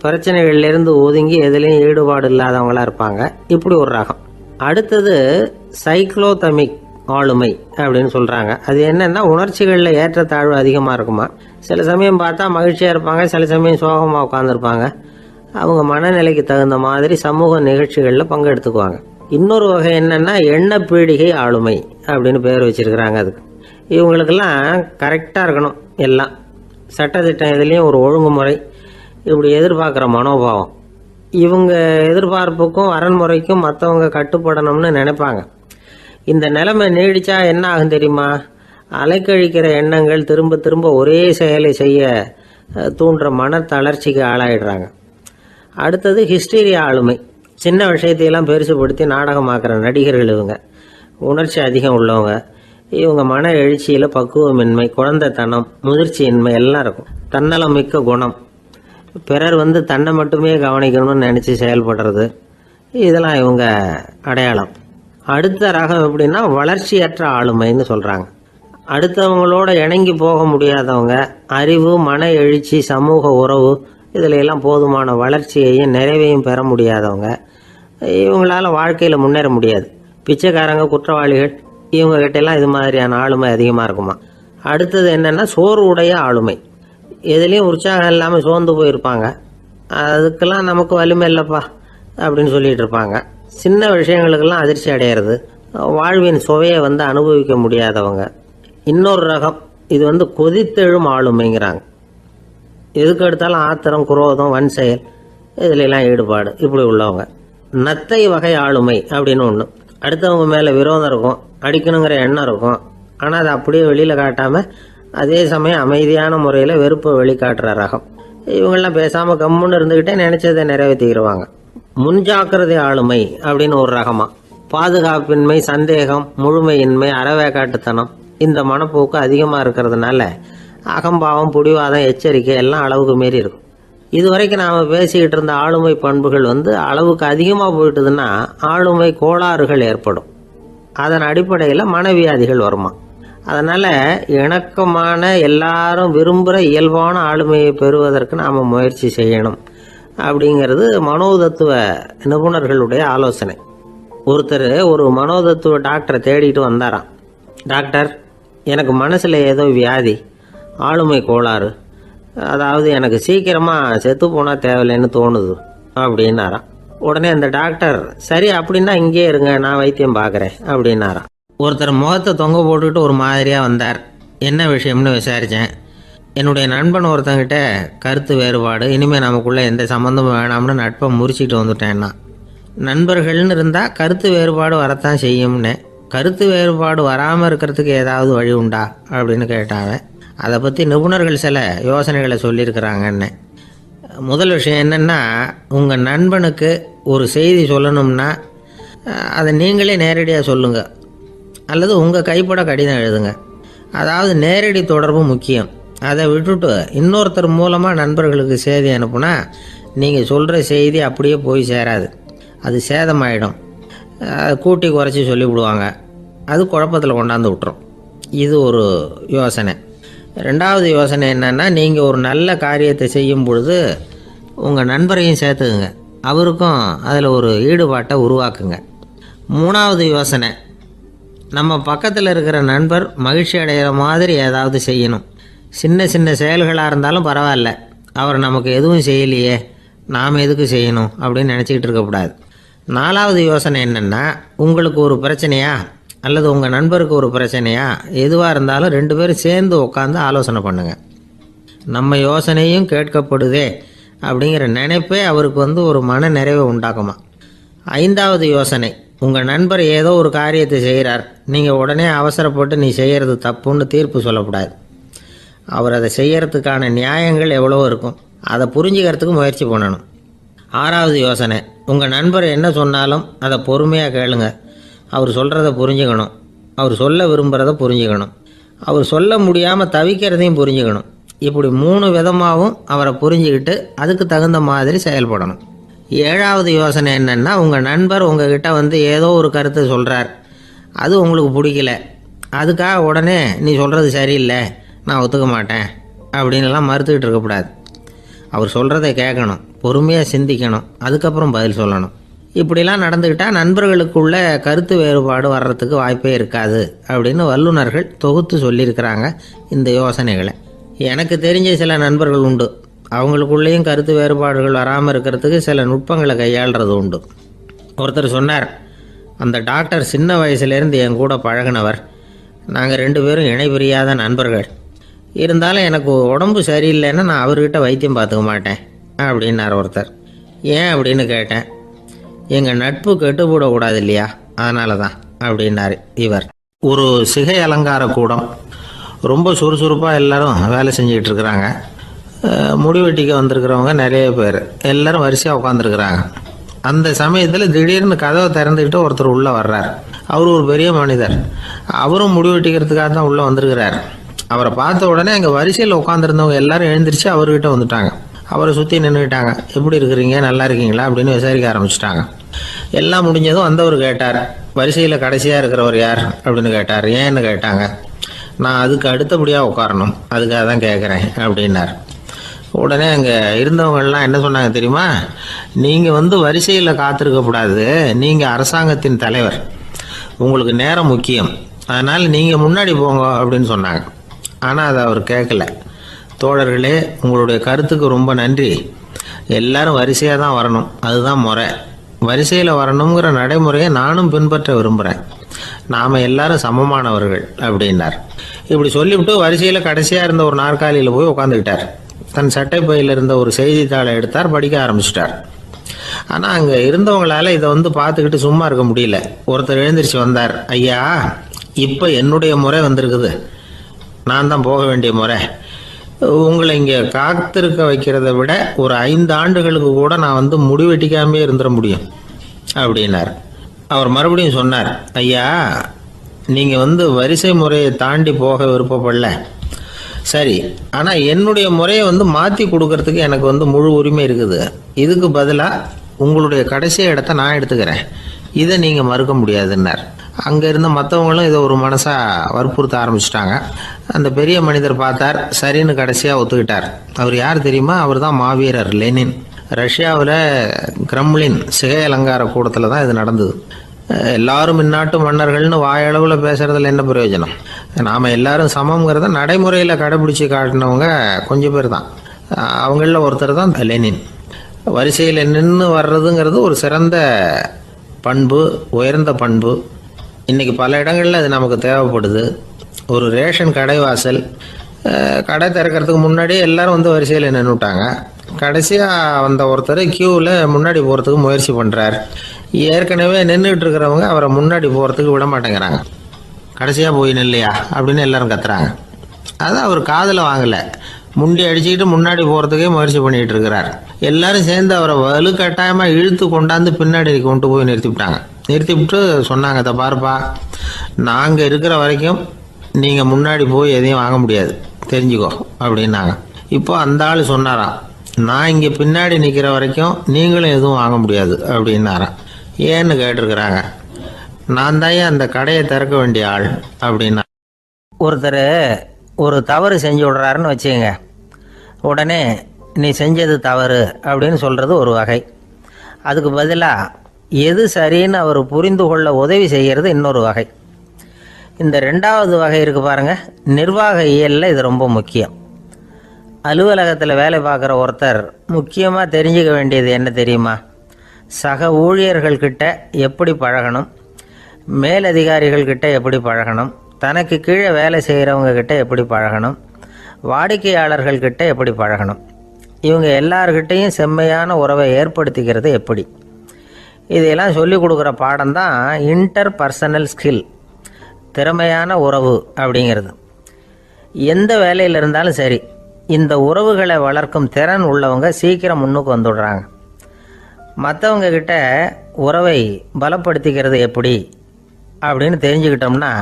பிரச்சனைகள்லேருந்து ஒதுங்கி எதுலேயும் ஈடுபாடு இல்லாதவங்களாக இருப்பாங்க. இப்படி ஒரு ரகம். அடுத்தது சைக்ளோதமிக் ஆளுமை அப்படின்னு சொல்கிறாங்க. அது என்னென்னா உணர்ச்சிகளில் ஏற்றத்தாழ்வு அதிகமாக இருக்குமா. சில சமயம் பார்த்தா மகிழ்ச்சியாக இருப்பாங்க, சில சமயம் சோகமாக உட்காந்துருப்பாங்க. அவங்க மனநிலைக்கு தகுந்த மாதிரி சமூக நிகழ்ச்சிகளில் பங்கெடுத்துக்குவாங்க. இன்னொரு வகை என்னென்னா எண்ணப்பீடிகை ஆளுமை அப்படின்னு பேர் வச்சிருக்கிறாங்க. அதுக்கு இவங்களுக்கெல்லாம் கரெக்டாக இருக்கணும், எல்லாம் சட்டத்திட்டம் எதுலேயும் ஒரு ஒழுங்குமுறை, இப்படி எதிர்பார்க்குற மனோபாவம். இவங்க எதிர்பார்ப்புக்கும் அரண்முறைக்கும் மற்றவங்க கட்டுப்படணும்னு நினைப்பாங்க. இந்த நிலைமை நீடிச்சா என்ன ஆகும் தெரியுமா? அலைக்கழிக்கிற எண்ணங்கள் திரும்ப திரும்ப ஒரே செயலை செய்ய தூண்டுற மன தளர்ச்சிக்கு ஆளாயிடுறாங்க. அடுத்தது ஹிஸ்டீரியா ஆளுமை. சின்ன விஷயத்தையெல்லாம் பெருசுபடுத்தி நாடகமாக்குற நடிகர்கள் இவங்க. உணர்ச்சி அதிகம் உள்ளவங்க. இவங்க மன எழுச்சியில் பக்குவமின்மை, குழந்தைத்தனம், முதிர்ச்சியின்மை எல்லாம் இருக்கும். தன்னலம் மிக்க குணம். பிறர் தன்னை மட்டுமே கவனிக்கணும்னு நினச்சி செயல்படுறது, இதெல்லாம் இவங்க அடையாளம். அடுத்த ரகம் எப்படின்னா வளர்ச்சியற்ற ஆளுமைன்னு சொல்கிறாங்க. அடுத்தவங்களோட இணங்கி போக முடியாதவங்க, அறிவு, மன எழுச்சி, சமூக உறவு இதில் எல்லாம் போதுமான வளர்ச்சியையும் நிறைவையும் பெற முடியாதவங்க. இவங்களால வாழ்க்கையில் முன்னேற முடியாது. பிச்சைக்காரங்க, குற்றவாளிகள் இவங்ககிட்டெல்லாம் இது மாதிரியான ஆளுமை அதிகமாக இருக்குமா. அடுத்தது என்னென்னா சோர்வுடைய ஆளுமை. எதுலேயும் உற்சாகம் இல்லாமல் சோர்ந்து போயிருப்பாங்க. அதுக்கெல்லாம் நமக்கு வலிமை இல்லைப்பா அப்படின்னு சொல்லிட்டு இருப்பாங்க. சின்ன விஷயங்களுக்கெல்லாம் அதிர்ச்சி அடையிறது, வாழ்வின் சுவையை அனுபவிக்க முடியாதவங்க. இன்னொரு ரகம் இது கொதித்தெழும் ஆளுமைங்கிறாங்க. எதுக்கு எடுத்தாலும் ஆத்திரம், குரோதம், வன் செயல் இதுலெல்லாம் ஈடுபாடு இப்படி உள்ளவங்க. நத்தை வகை ஆளுமை அப்படின்னு ஒன்று. அடுத்தவங்க மேலே விரோதம் இருக்கும், அடிக்கணுங்கிற எண்ணம் இருக்கும். ஆனால் அதை அப்படியே வெளியில் காட்டாமல் அதே சமயம் அமைதியான முறையில் வெறுப்பை வெளிக்காட்டுற ரகம். இவங்கெல்லாம் பேசாமல் கம்முன்னு இருந்துக்கிட்டே நினைச்சதை நிறைவேற்றிக்கிடுவாங்க. முன்ஜாக்கிரதை ஆளுமை அப்படின்னு ஒரு ரகமா. பாதுகாப்பின்மை, சந்தேகம், முழுமையின்மை, அறவேக்காட்டுத்தனம் இந்த மனப்போக்கு அதிகமாக இருக்கிறதுனால அகம்பாவம், புடிவாதம், எச்சரிக்கை எல்லாம் அளவுக்கு மீறி இருக்கும். இதுவரைக்கும் நாம் பேசிக்கிட்டு இருந்த ஆளுமை பண்புகள் அளவுக்கு அதிகமாக போயிட்டுதுன்னா ஆளுமை கோளாறுகள் ஏற்படும். அதன் அடிப்படையில் மனவியாதிகள் வருமா. அதனால் இணக்கமான எல்லாரும் விரும்புகிற இயல்பான ஆளுமையை பெறுவதற்கு நாம் முயற்சி செய்யணும் அப்படிங்கிறது மனோதத்துவ நிபுணர்களுடைய ஆலோசனை. ஒருத்தர் ஒரு மனோதத்துவ டாக்டரை தேடிட்டு வந்தாராம். டாக்டர், எனக்கு மனசில் ஏதோ வியாதி, ஆளுமை கோளாறு, அதாவது எனக்கு சீக்கிரமாக செத்து போனால் தேவையில்லைன்னு தோணுது அப்படின்னாராம். உடனே அந்த டாக்டர், சரி அப்படின்னா இங்கே இருங்க, நான் வைத்தியம் பார்க்குறேன் அப்படின்னாராம். ஒருத்தர் முகத்தை தொங்க போட்டுக்கிட்டு ஒரு மாதிரியாக வந்தார். என்ன விஷயம்னு விசாரித்தேன். என்னுடைய நண்பன் ஒருத்தங்கிட்ட கருத்து வேறுபாடு, இனிமேல் நமக்குள்ளே எந்த சம்மந்தமும் வேணாம்னு நட்பை முறிச்சிட்டு வந்துட்டேன்னா. நண்பர்கள்னு இருந்தால் கருத்து வேறுபாடு வரத்தான் செய்யும்னு. கருத்து வேறுபாடு வராமல் இருக்கிறதுக்கு ஏதாவது வழி உண்டா அப்படின்னு கேட்டாங்க. அதை பற்றி நிபுணர்கள் சில யோசனைகளை சொல்லியிருக்கிறாங்கன்னு. முதல் விஷயம் என்னென்னா, உங்கள் நண்பனுக்கு ஒரு செய்தி சொல்லணும்னா அதை நீங்களே நேரடியாக சொல்லுங்கள், அல்லது உங்கள் கைப்பட கடிதம் எழுதுங்க. அதாவது நேரடி தொடர்பு முக்கியம். அதை விட்டுட்டு இன்னொருத்தர் மூலமாக நண்பர்களுக்கு செய்தி அனுப்புனா நீங்கள் சொல்கிற செய்தி அப்படியே போய் சேராது, அது சேதமாயிடும். கூட்டி குறைச்சி சொல்லிவிடுவாங்க, அது குழப்பத்தில் கொண்டாந்து விட்டுரும். இது ஒரு யோசனை. ரெண்டாவது யோசனை என்னென்னா, நீங்கள் ஒரு நல்ல காரியத்தை செய்யும் பொழுது உங்கள் நண்பரையும் சேர்த்துக்குங்க, அவருக்கும் அதில் ஒரு ஈடுபாட்டை உருவாக்குங்க. மூணாவது யோசனை, நம்ம பக்கத்தில் இருக்கிற நண்பர் மகிழ்ச்சி அடைகிற மாதிரி ஏதாவது செய்யணும். சின்ன சின்ன செயல்களாக இருந்தாலும் பரவாயில்ல, அவர் நமக்கு எதுவும் செய்யலையே, நாம் எதுக்கு செய்யணும் அப்படின்னு நினச்சிக்கிட்டு இருக்கக்கூடாது. நாலாவது யோசனை என்னென்னா, உங்களுக்கு ஒரு பிரச்சனையா அல்லது உங்கள் நண்பருக்கு ஒரு பிரச்சனையா, எதுவாக இருந்தாலும் 2 பேரும் சேர்ந்து உட்காந்து ஆலோசனை பண்ணுங்கள். நம்ம யோசனையும் கேட்கப்படுதே அப்படிங்கிற நினைப்பே அவருக்கு ஒரு மன நிறைவை உண்டாக்குமா. 5வது யோசனை, உங்கள் நண்பர் ஏதோ ஒரு காரியத்தை செய்கிறார், நீங்கள் உடனே அவசரப்பட்டு நீ செய்கிறது தப்புன்னு தீர்ப்பு சொல்லக்கூடாது. அவர் அதை செய்யறதுக்கான நியாயங்கள் எவ்வளோ இருக்கும், அதை புரிஞ்சுக்கிறதுக்கு முயற்சி பண்ணணும். 6வது யோசனை, உங்கள் நண்பர் என்ன சொன்னாலும் அதை பொறுமையாக கேளுங்க. அவர் சொல்கிறத புரிஞ்சுக்கணும், அவர் சொல்ல விரும்புகிறத புரிஞ்சுக்கணும், அவர் சொல்ல முடியாமல் தவிக்கிறதையும் புரிஞ்சுக்கணும். இப்படி 3 விதமாகவும் அவரை புரிஞ்சுக்கிட்டு அதுக்கு தகுந்த மாதிரி செயல்படணும். 7வது யோசனை என்னென்னா, உங்கள் நண்பர் உங்ககிட்ட ஏதோ ஒரு கருத்தை சொல்கிறார், அது உங்களுக்கு பிடிக்கல, அதுக்காக உடனே நீ சொல்கிறது சரியில்லை, நான் ஒத்துக்க மாட்டேன் அப்படின்லாம் மறுத்துக்கிட்டு இருக்கக்கூடாது. அவர் சொல்கிறத கேட்கணும், பொறுமையாக சிந்திக்கணும், அதுக்கப்புறம் பதில் சொல்லணும். இப்படிலாம் நடந்துக்கிட்டால் நண்பர்களுக்குள்ள கருத்து வேறுபாடு வர்றதுக்கு வாய்ப்பே இருக்காது அப்படின்னு வல்லுநர்கள் தொகுத்து சொல்லியிருக்கிறாங்க இந்த யோசனைகளை. எனக்கு தெரிஞ்ச சில நண்பர்கள் உண்டு, அவங்களுக்குள்ளேயும் கருத்து வேறுபாடுகள் வராமல் இருக்கிறதுக்கு சில நுட்பங்களை கையாளுறது உண்டு. ஒருத்தர் சொன்னார், அந்த டாக்டர் சின்ன வயசுலேருந்து என் கூட பழகினவர், நாங்கள் 2 பேரும் இணை பிரியாத நண்பர்கள். இருந்தாலும் எனக்கு உடம்பு சரியில்லைன்னா நான் அவர்கிட்ட வைத்தியம் பார்த்துக்க மாட்டேன் அப்படின்னார் ஒருத்தர். ஏன் அப்படின்னு கேட்டேன். எங்கள் நட்பு கெட்டுப்படக்கூடாது இல்லையா, அதனால தான் அப்படின்னாரு இவர். ஒரு சிகை அலங்கார கூடம் ரொம்ப சுறுசுறுப்பாக எல்லாரும் வேலை செஞ்சுக்கிட்டு இருக்கிறாங்க. முடிவெட்டிக்க வந்திருக்கிறவங்க நிறைய பேர் எல்லாரும் வரிசையாக உட்காந்துருக்குறாங்க. அந்த சமயத்தில் திடீர்னு கதவை திறந்துக்கிட்டு ஒருத்தர் உள்ளே வர்றார். அவர் ஒரு பெரிய மனிதர். அவரும் முடிவெட்டிக்கிறதுக்காக தான் உள்ளே வந்திருக்கிறார். அவரை பார்த்த உடனே அங்கே வரிசையில் உட்காந்துருந்தவங்க எல்லாரும் எழுந்திரிச்சு அவர்கிட்ட வந்துட்டாங்க. அவரை சுற்றி நின்றுக்கிட்டாங்க. எப்படி இருக்கிறீங்க, நல்லா இருக்கீங்களா அப்படின்னு விசாரிக்க ஆரம்பிச்சிட்டாங்க. எல்லாம் முடிஞ்சதும் வந்தவர் கேட்டார், வரிசையில் கடைசியாக இருக்கிறவர் யார் அப்படின்னு கேட்டார். ஏன்னு கேட்டாங்க. நான் அதுக்கு அடுத்தபடியாக உட்காரணும், அதுக்காக தான் கேட்குறேன் அப்படின்னார். உடனே அங்கே இருந்தவங்கெல்லாம் என்ன சொன்னாங்க தெரியுமா? நீங்கள் வரிசையில் காத்திருக்கக்கூடாது, நீங்கள் அரசாங்கத்தின் தலைவர், உங்களுக்கு நேரம் முக்கியம், அதனால் நீங்கள் முன்னாடி போங்க அப்படின்னு சொன்னாங்க. ஆனால் அதை அவர் கேட்கல. தோழர்களே, உங்களுடைய கருத்துக்கு ரொம்ப நன்றி. எல்லாரும் வரிசையாக தான் வரணும், அதுதான் முறை. வரிசையில் வரணுங்கிற நடைமுறையை நானும் பின்பற்ற விரும்புகிறேன். நாம் எல்லாரும் சமமானவர்கள் அப்படின்னார். இப்படி சொல்லிவிட்டு வரிசையில் கடைசியாக இருந்த ஒரு நாற்காலியில் போய் உட்காந்துக்கிட்டார். தன் சட்டை பையில் இருந்த ஒரு செய்தித்தாளை எடுத்தார், படிக்க ஆரம்பிச்சிட்டார். ஆனால் அங்கே இருந்தவங்களால இதை பார்த்துக்கிட்டு சும்மா இருக்க முடியல. ஒருத்தர் எழுந்திரிச்சு வந்தார். ஐயா, இப்போ என்னுடைய முறை வந்திருக்குது, நான் தான் போக வேண்டிய முறை. உங்களை இங்கே காத்திருக்க வைக்கிறத விட ஒரு 5 ஆண்டுகளுக்கு கூட நான் முடிவெட்டிக்காமே இருந்துட முடியும் அப்படின்னார். அவர் மறுபடியும் சொன்னார், ஐயா, நீங்கள் வரிசை முறையை தாண்டி போக விருப்பப்படல, சரி, ஆனால் என்னுடைய முறையை மாற்றி கொடுக்கறதுக்கு எனக்கு முழு உரிமை இருக்குது. இதுக்கு பதிலாக உங்களுடைய கடைசி இடத்த நான் எடுத்துக்கிறேன், இதை நீங்கள் மறுக்க முடியாதுன்னார். அங்கே இருந்த மற்றவங்களும் இதை ஒரு மனசாக வற்புறுத்த ஆரம்பிச்சிட்டாங்க. அந்த பெரிய மனிதர் பார்த்தார், சரின்னு கடைசியாக ஒத்துக்கிட்டார். அவர் யார் தெரியுமா? அவர் தான் மாவீரர் லெனின். ரஷ்யாவில் கிரெம்ளின் சிகை அலங்கார கூடத்தில் தான் இது நடந்தது. எல்லாரும் இந்நாட்டு மன்னர்கள்னு வாயளவில் பேசுறதுல என்ன பிரயோஜனம்? நாம் எல்லாரும் சமங்கிறத நடைமுறையில் கடைபிடிச்சி காட்டினவங்க கொஞ்சம் பேர் தான். அவங்களில் ஒருத்தர் தான் லெனின். வரிசையில் நின்று வர்றதுங்கிறது ஒரு சிறந்த பண்பு, உயர்ந்த பண்பு. இன்றைக்கி பல இடங்களில் அது நமக்கு தேவைப்படுது. ஒரு ரேஷன் கடை வாசல், கடை திறக்கிறதுக்கு முன்னாடி எல்லாரும் வரிசையில் நின்றுட்டாங்க. கடைசியாக வந்த ஒருத்தர் க்யூவில் முன்னாடி போகிறதுக்கு முயற்சி பண்ணுறார். ஏற்கனவே நின்றுட்டு இருக்கிறவங்க அவரை முன்னாடி போகிறதுக்கு விட மாட்டேங்கிறாங்க. கடைசியாக போய் நில்லையா அப்படின்னு எல்லாரும் கத்துறாங்க. அது அவர் காதில் வாங்கலை. முண்டி அடிச்சுக்கிட்டு முன்னாடி போகிறதுக்கே முயற்சி பண்ணிகிட்டு இருக்கிறார். எல்லாரும் சேர்ந்து அவரை வலுக்கட்டாயமாக இழுத்து கொண்டாந்து பின்னாடி கொண்டு போய் நிறுத்திவிட்டாங்க. நிறுத்திவிட்டு சொன்னாங்க, இதை பாருப்பா, நாங்கள் இருக்கிற வரைக்கும் நீங்கள் முன்னாடி போய் எதையும் வாங்க முடியாது, தெரிஞ்சுக்கோ அப்படின்னாங்க. இப்போ அந்த ஆள் சொன்னாராம், நான் இங்கே பின்னாடி நிற்கிற வரைக்கும் நீங்களும் எதுவும் வாங்க முடியாது அப்படின்னாராம். ஏன்னு கேட்டிருக்கிறாங்க. நான் தான் அந்த கடையை திறக்க வேண்டிய ஆள் அப்படின்னா. ஒருத்தர் ஒரு தவறு செஞ்சு விடுறாருன்னு வச்சுக்கோங்க. உடனே நீ செஞ்சது தவறு அப்படின்னு சொல்கிறது ஒரு வகை. அதுக்கு பதிலாக எது சரின்னு அவர் புரிந்து கொள்ள உதவி செய்கிறது இன்னொரு வகை. இந்த 2வது வகை இருக்குது பாருங்கள், நிர்வாக இயலில் இது ரொம்ப முக்கியம். அலுவலகத்தில் வேலை பார்க்குற ஒருத்தர் முக்கியமாக தெரிஞ்சுக்க வேண்டியது என்ன தெரியுமா? சக ஊழியர்கள்கிட்ட எப்படி பழகணும், மேலதிகாரிகள்கிட்ட எப்படி பழகணும், தனக்கு கீழே வேலை செய்கிறவங்க கிட்ட எப்படி பழகணும், வாடிக்கையாளர்கள்கிட்ட எப்படி பழகணும், இவங்க எல்லார்கிட்டையும் செம்மையான உறவை ஏற்படுத்திக்கிறது எப்படி. இதையெல்லாம் சொல்லிக் கொடுக்குற பாடம் தான் இன்டர் பர்சனல் ஸ்கில், திறமையான உறவு அப்படிங்கிறது. எந்த வேலையில் இருந்தாலும் சரி, இந்த உறவுகளை வளர்க்கும் திறன் உள்ளவங்க சீக்கிரம் முன்னுக்கு வந்துடுறாங்க. மற்றவங்க கிட்ட உறவை பலப்படுத்திக்கிறது எப்படி அப்படின்னு தெரிஞ்சுக்கிட்டோம்னா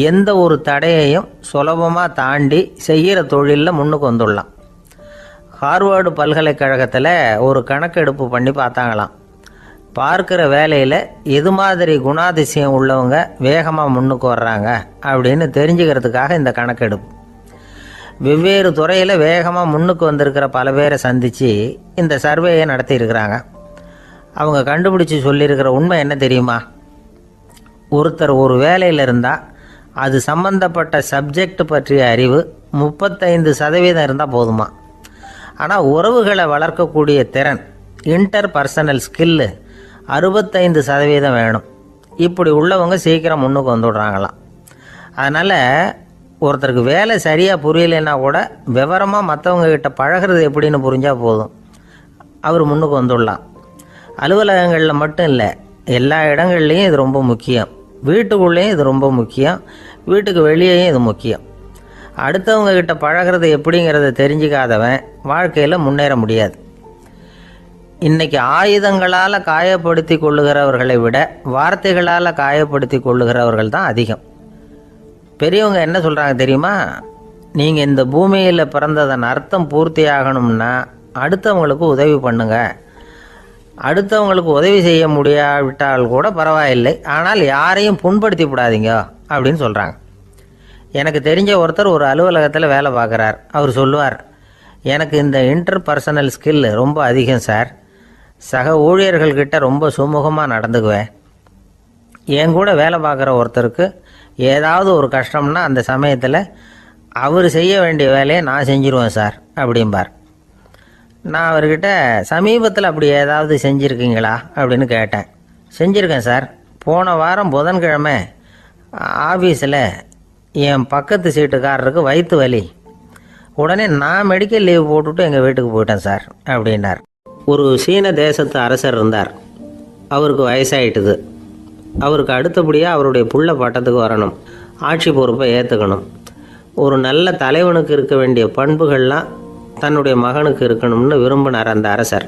எந்த ஒரு தடையையும் சுலபமாக தாண்டி செய்கிற தொழிலில் முன்னுக்கு வந்துடலாம். ஹார்வர்டு பல்கலைக்கழகத்தில் ஒரு கணக்கெடுப்பு பண்ணி பார்த்தாங்களாம். பார்க்குற வேலையில் எது மாதிரி குணாதிசயம் உள்ளவங்க வேகமாக முன்னுக்கு வர்றாங்க அப்படின்னு தெரிஞ்சுக்கிறதுக்காக இந்த கணக்கெடுப்பு. வெவ்வேறு துறையில் வேகமாக முன்னுக்கு வந்திருக்கிற பல பேரை சந்தித்து இந்த சர்வேயை நடத்தியிருக்கிறாங்க. அவங்க கண்டுபிடிச்சி சொல்லியிருக்கிற உண்மை என்ன தெரியுமா? ஒருத்தர் ஒரு வேலையில் இருந்தால் அது சம்பந்தப்பட்ட சப்ஜெக்ட் பற்றிய அறிவு 35% இருந்தால் போதுமா. ஆனால் உறவுகளை வளர்க்கக்கூடிய திறன், இன்டர் பர்சனல் ஸ்கில்லு 65% வேணும். இப்படி உள்ளவங்க சீக்கிரம் முன்னுக்கு வந்துவிடுறாங்களாம். அதனால் ஒருத்தருக்கு வேலை சரியாக புரியலைன்னா கூட விவரமாக மற்றவங்கக்கிட்ட பழகிறது எப்படின்னு புரிஞ்சால் போதும், அவர் முன்னுக்கு வந்துடலாம். அலுவலகங்களில் மட்டும் இல்லை, எல்லா இடங்கள்லேயும் இது ரொம்ப முக்கியம். வீட்டுக்குள்ளேயும் இது ரொம்ப முக்கியம், வீட்டுக்கு வெளியேயும் இது முக்கியம். அடுத்தவங்க கிட்ட பழகிறது எப்படிங்கிறத தெரிஞ்சுக்காதவன் வாழ்க்கையில் முன்னேற முடியாது. இன்றைக்கி ஆயுதங்களால் காயப்படுத்தி கொள்ளுகிறவர்களை விட வார்த்தைகளால் காயப்படுத்தி கொள்ளுகிறவர்கள் தான் அதிகம். பெரியவங்க என்ன சொல்கிறாங்க தெரியுமா? நீங்கள் இந்த பூமியில் பிறந்ததன் அர்த்தம் பூர்த்தி ஆகணும்னா அடுத்தவங்களுக்கு உதவி பண்ணுங்க. அடுத்தவங்களுக்கு உதவி செய்ய முடியாவிட்டால் கூட பரவாயில்லை, ஆனால் யாரையும் புண்படுத்தி விடாதீங்க அப்படின்னு சொல்கிறாங்க. எனக்கு தெரிஞ்ச ஒருத்தர் ஒரு அலுவலகத்தில் வேலை பார்க்குறார். அவர் சொல்லுவார், எனக்கு இந்த இன்டர்பர்சனல் ஸ்கில் ரொம்ப அதிகம் சார். சக ஊழியர்கள்கிட்ட ரொம்ப சுமூகமாக நடந்துக்குவேன். என் கூட வேலை பார்க்குற ஒருத்தருக்கு ஏதாவது ஒரு கஷ்டம்னா அந்த சமயத்தில் அவர் செய்ய வேண்டிய வேலையை நான் செஞ்சுருவேன் சார் அப்படிம்பார். நான் அவர்கிட்ட சமீபத்தில் அப்படி ஏதாவது செஞ்சுருக்கீங்களா அப்படின்னு கேட்டேன். செஞ்சுருக்கேன் சார். போன வாரம் புதன்கிழமை ஆஃபீஸில் என் பக்கத்து சீட்டுக்காரருக்கு வயிற்று வலி. உடனே நான் மெடிக்கல் லீவ் போட்டுவிட்டு எங்கள் வீட்டுக்கு போயிட்டேன் சார் அப்படின்னார். ஒரு சீன தேசத்து அரசர் இருந்தார். அவருக்கு வயசாயிட்டுது. அவருக்கு அடுத்தபடியாக அவருடைய புள்ள பட்டத்துக்கு வரணும், ஆட்சி பொறுப்பை ஏற்றுக்கணும். ஒரு நல்ல தலைவனுக்கு இருக்க வேண்டிய பண்புகள்லாம் தன்னுடைய மகனுக்கு இருக்கணும்னு விரும்பினார் அந்த அரசர்.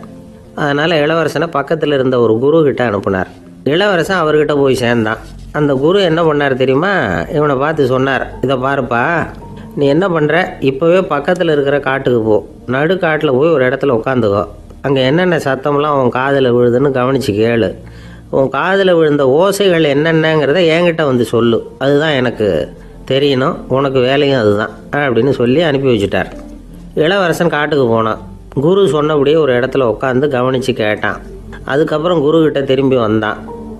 அதனால் இளவரசனை பக்கத்தில் இருந்த ஒரு குரு கிட்ட அனுப்புனார். இளவரசன் அவர்கிட்ட போய் சேர்ந்தான். அந்த குரு என்ன பண்ணார் தெரியுமா? இவனை பார்த்து சொன்னார், இதை பாருப்பா, நீ என்ன பண்ணுற, இப்போவே பக்கத்தில் இருக்கிற காட்டுக்கு போ, நடு காட்டில் போய் ஒரு இடத்துல உட்காந்துக்கோ. அங்கே என்னென்ன சத்தம்லாம் உன் காதில் விழுதுன்னு கவனித்து கேளு. உன் காதில் விழுந்த ஓசைகள் என்னென்னங்கிறத என்கிட்ட வந்து சொல்லு, அதுதான் எனக்கு தெரியணும், உனக்கு வேலையும் அதுதான் அப்படின்னு சொல்லி அனுப்பி வச்சுட்டார். இளவரசன் காட்டுக்கு போனான். குரு சொன்னபடியே ஒரு இடத்துல உட்காந்து கவனித்து கேட்டான். அதுக்கப்புறம் குருக்கிட்ட திரும்பி வந்தான்.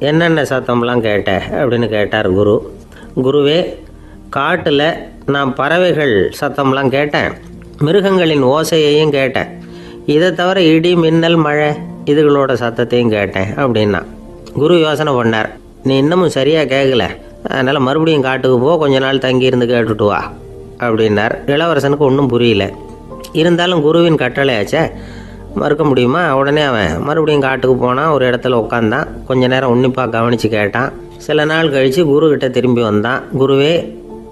என்னென்ன சத்தம்லாம் கேட்ட அப்படின்னு கேட்டார் குரு. குருவே, காட்டில் நான் பறவைகள் சத்தம்லாம் கேட்டேன், மிருகங்களின் ஓசையையும் கேட்டேன், இதை தவிர இடி மின்னல் மழை இதுகளோட சத்தத்தையும் கேட்டேன் அப்படின்னா. குரு யோசனை பண்ணார், நீ இன்னமும் சரியாக கேட்கல, அதனால் மறுபடியும் காட்டுக்கு போ, கொஞ்ச நாள் தங்கியிருந்து கேட்டுட்டு வா அப்படின்னார். இளவரசனுக்கு ஒன்றும் புரியல. இருந்தாலும் குருவின் கட்டளையாச்சே, மறுக்க முடியுமா? உடனே அவன் மறுபடியும் காட்டுக்கு போனான். ஒரு இடத்துல உட்காந்தான். கொஞ்ச நேரம் உன்னிப்பாக கவனித்து கேட்டான். சில நாள் கழித்து குருக்கிட்ட திரும்பி வந்தான். குருவே,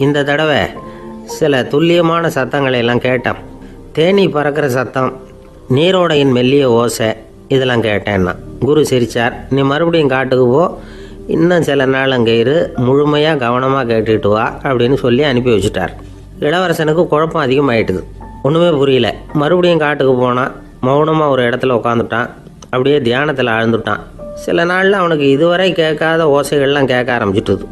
இந்த தடவை சில துல்லியமான சத்தங்களை எல்லாம் கேட்டான். தேனி பறக்கிற சத்தம், நீரோடையின் மெல்லிய ஓசை, இதெல்லாம் கேட்டேன்னா. குரு சிரித்தார். நீ மறுபடியும் காட்டுக்கு போ, இன்னும் சில நாள் அங்கே இரு, முழுமையாக கவனமாக கேட்டுக்கிட்டு வா அப்படின்னு சொல்லி அனுப்பி வச்சுட்டார். இளவரசனுக்கு குழப்பம் அதிகமாகிட்டுது. ஒன்றுமே புரியல. மறுபடியும் காட்டுக்கு போனான். மௌனமாக ஒரு இடத்துல உட்காந்துட்டான். அப்படியே தியானத்தில் ஆழ்ந்துட்டான். சில நாளில் அவனுக்கு இதுவரை கேட்காத ஓசைகள்லாம் கேட்க ஆரம்பிச்சிட்டுது.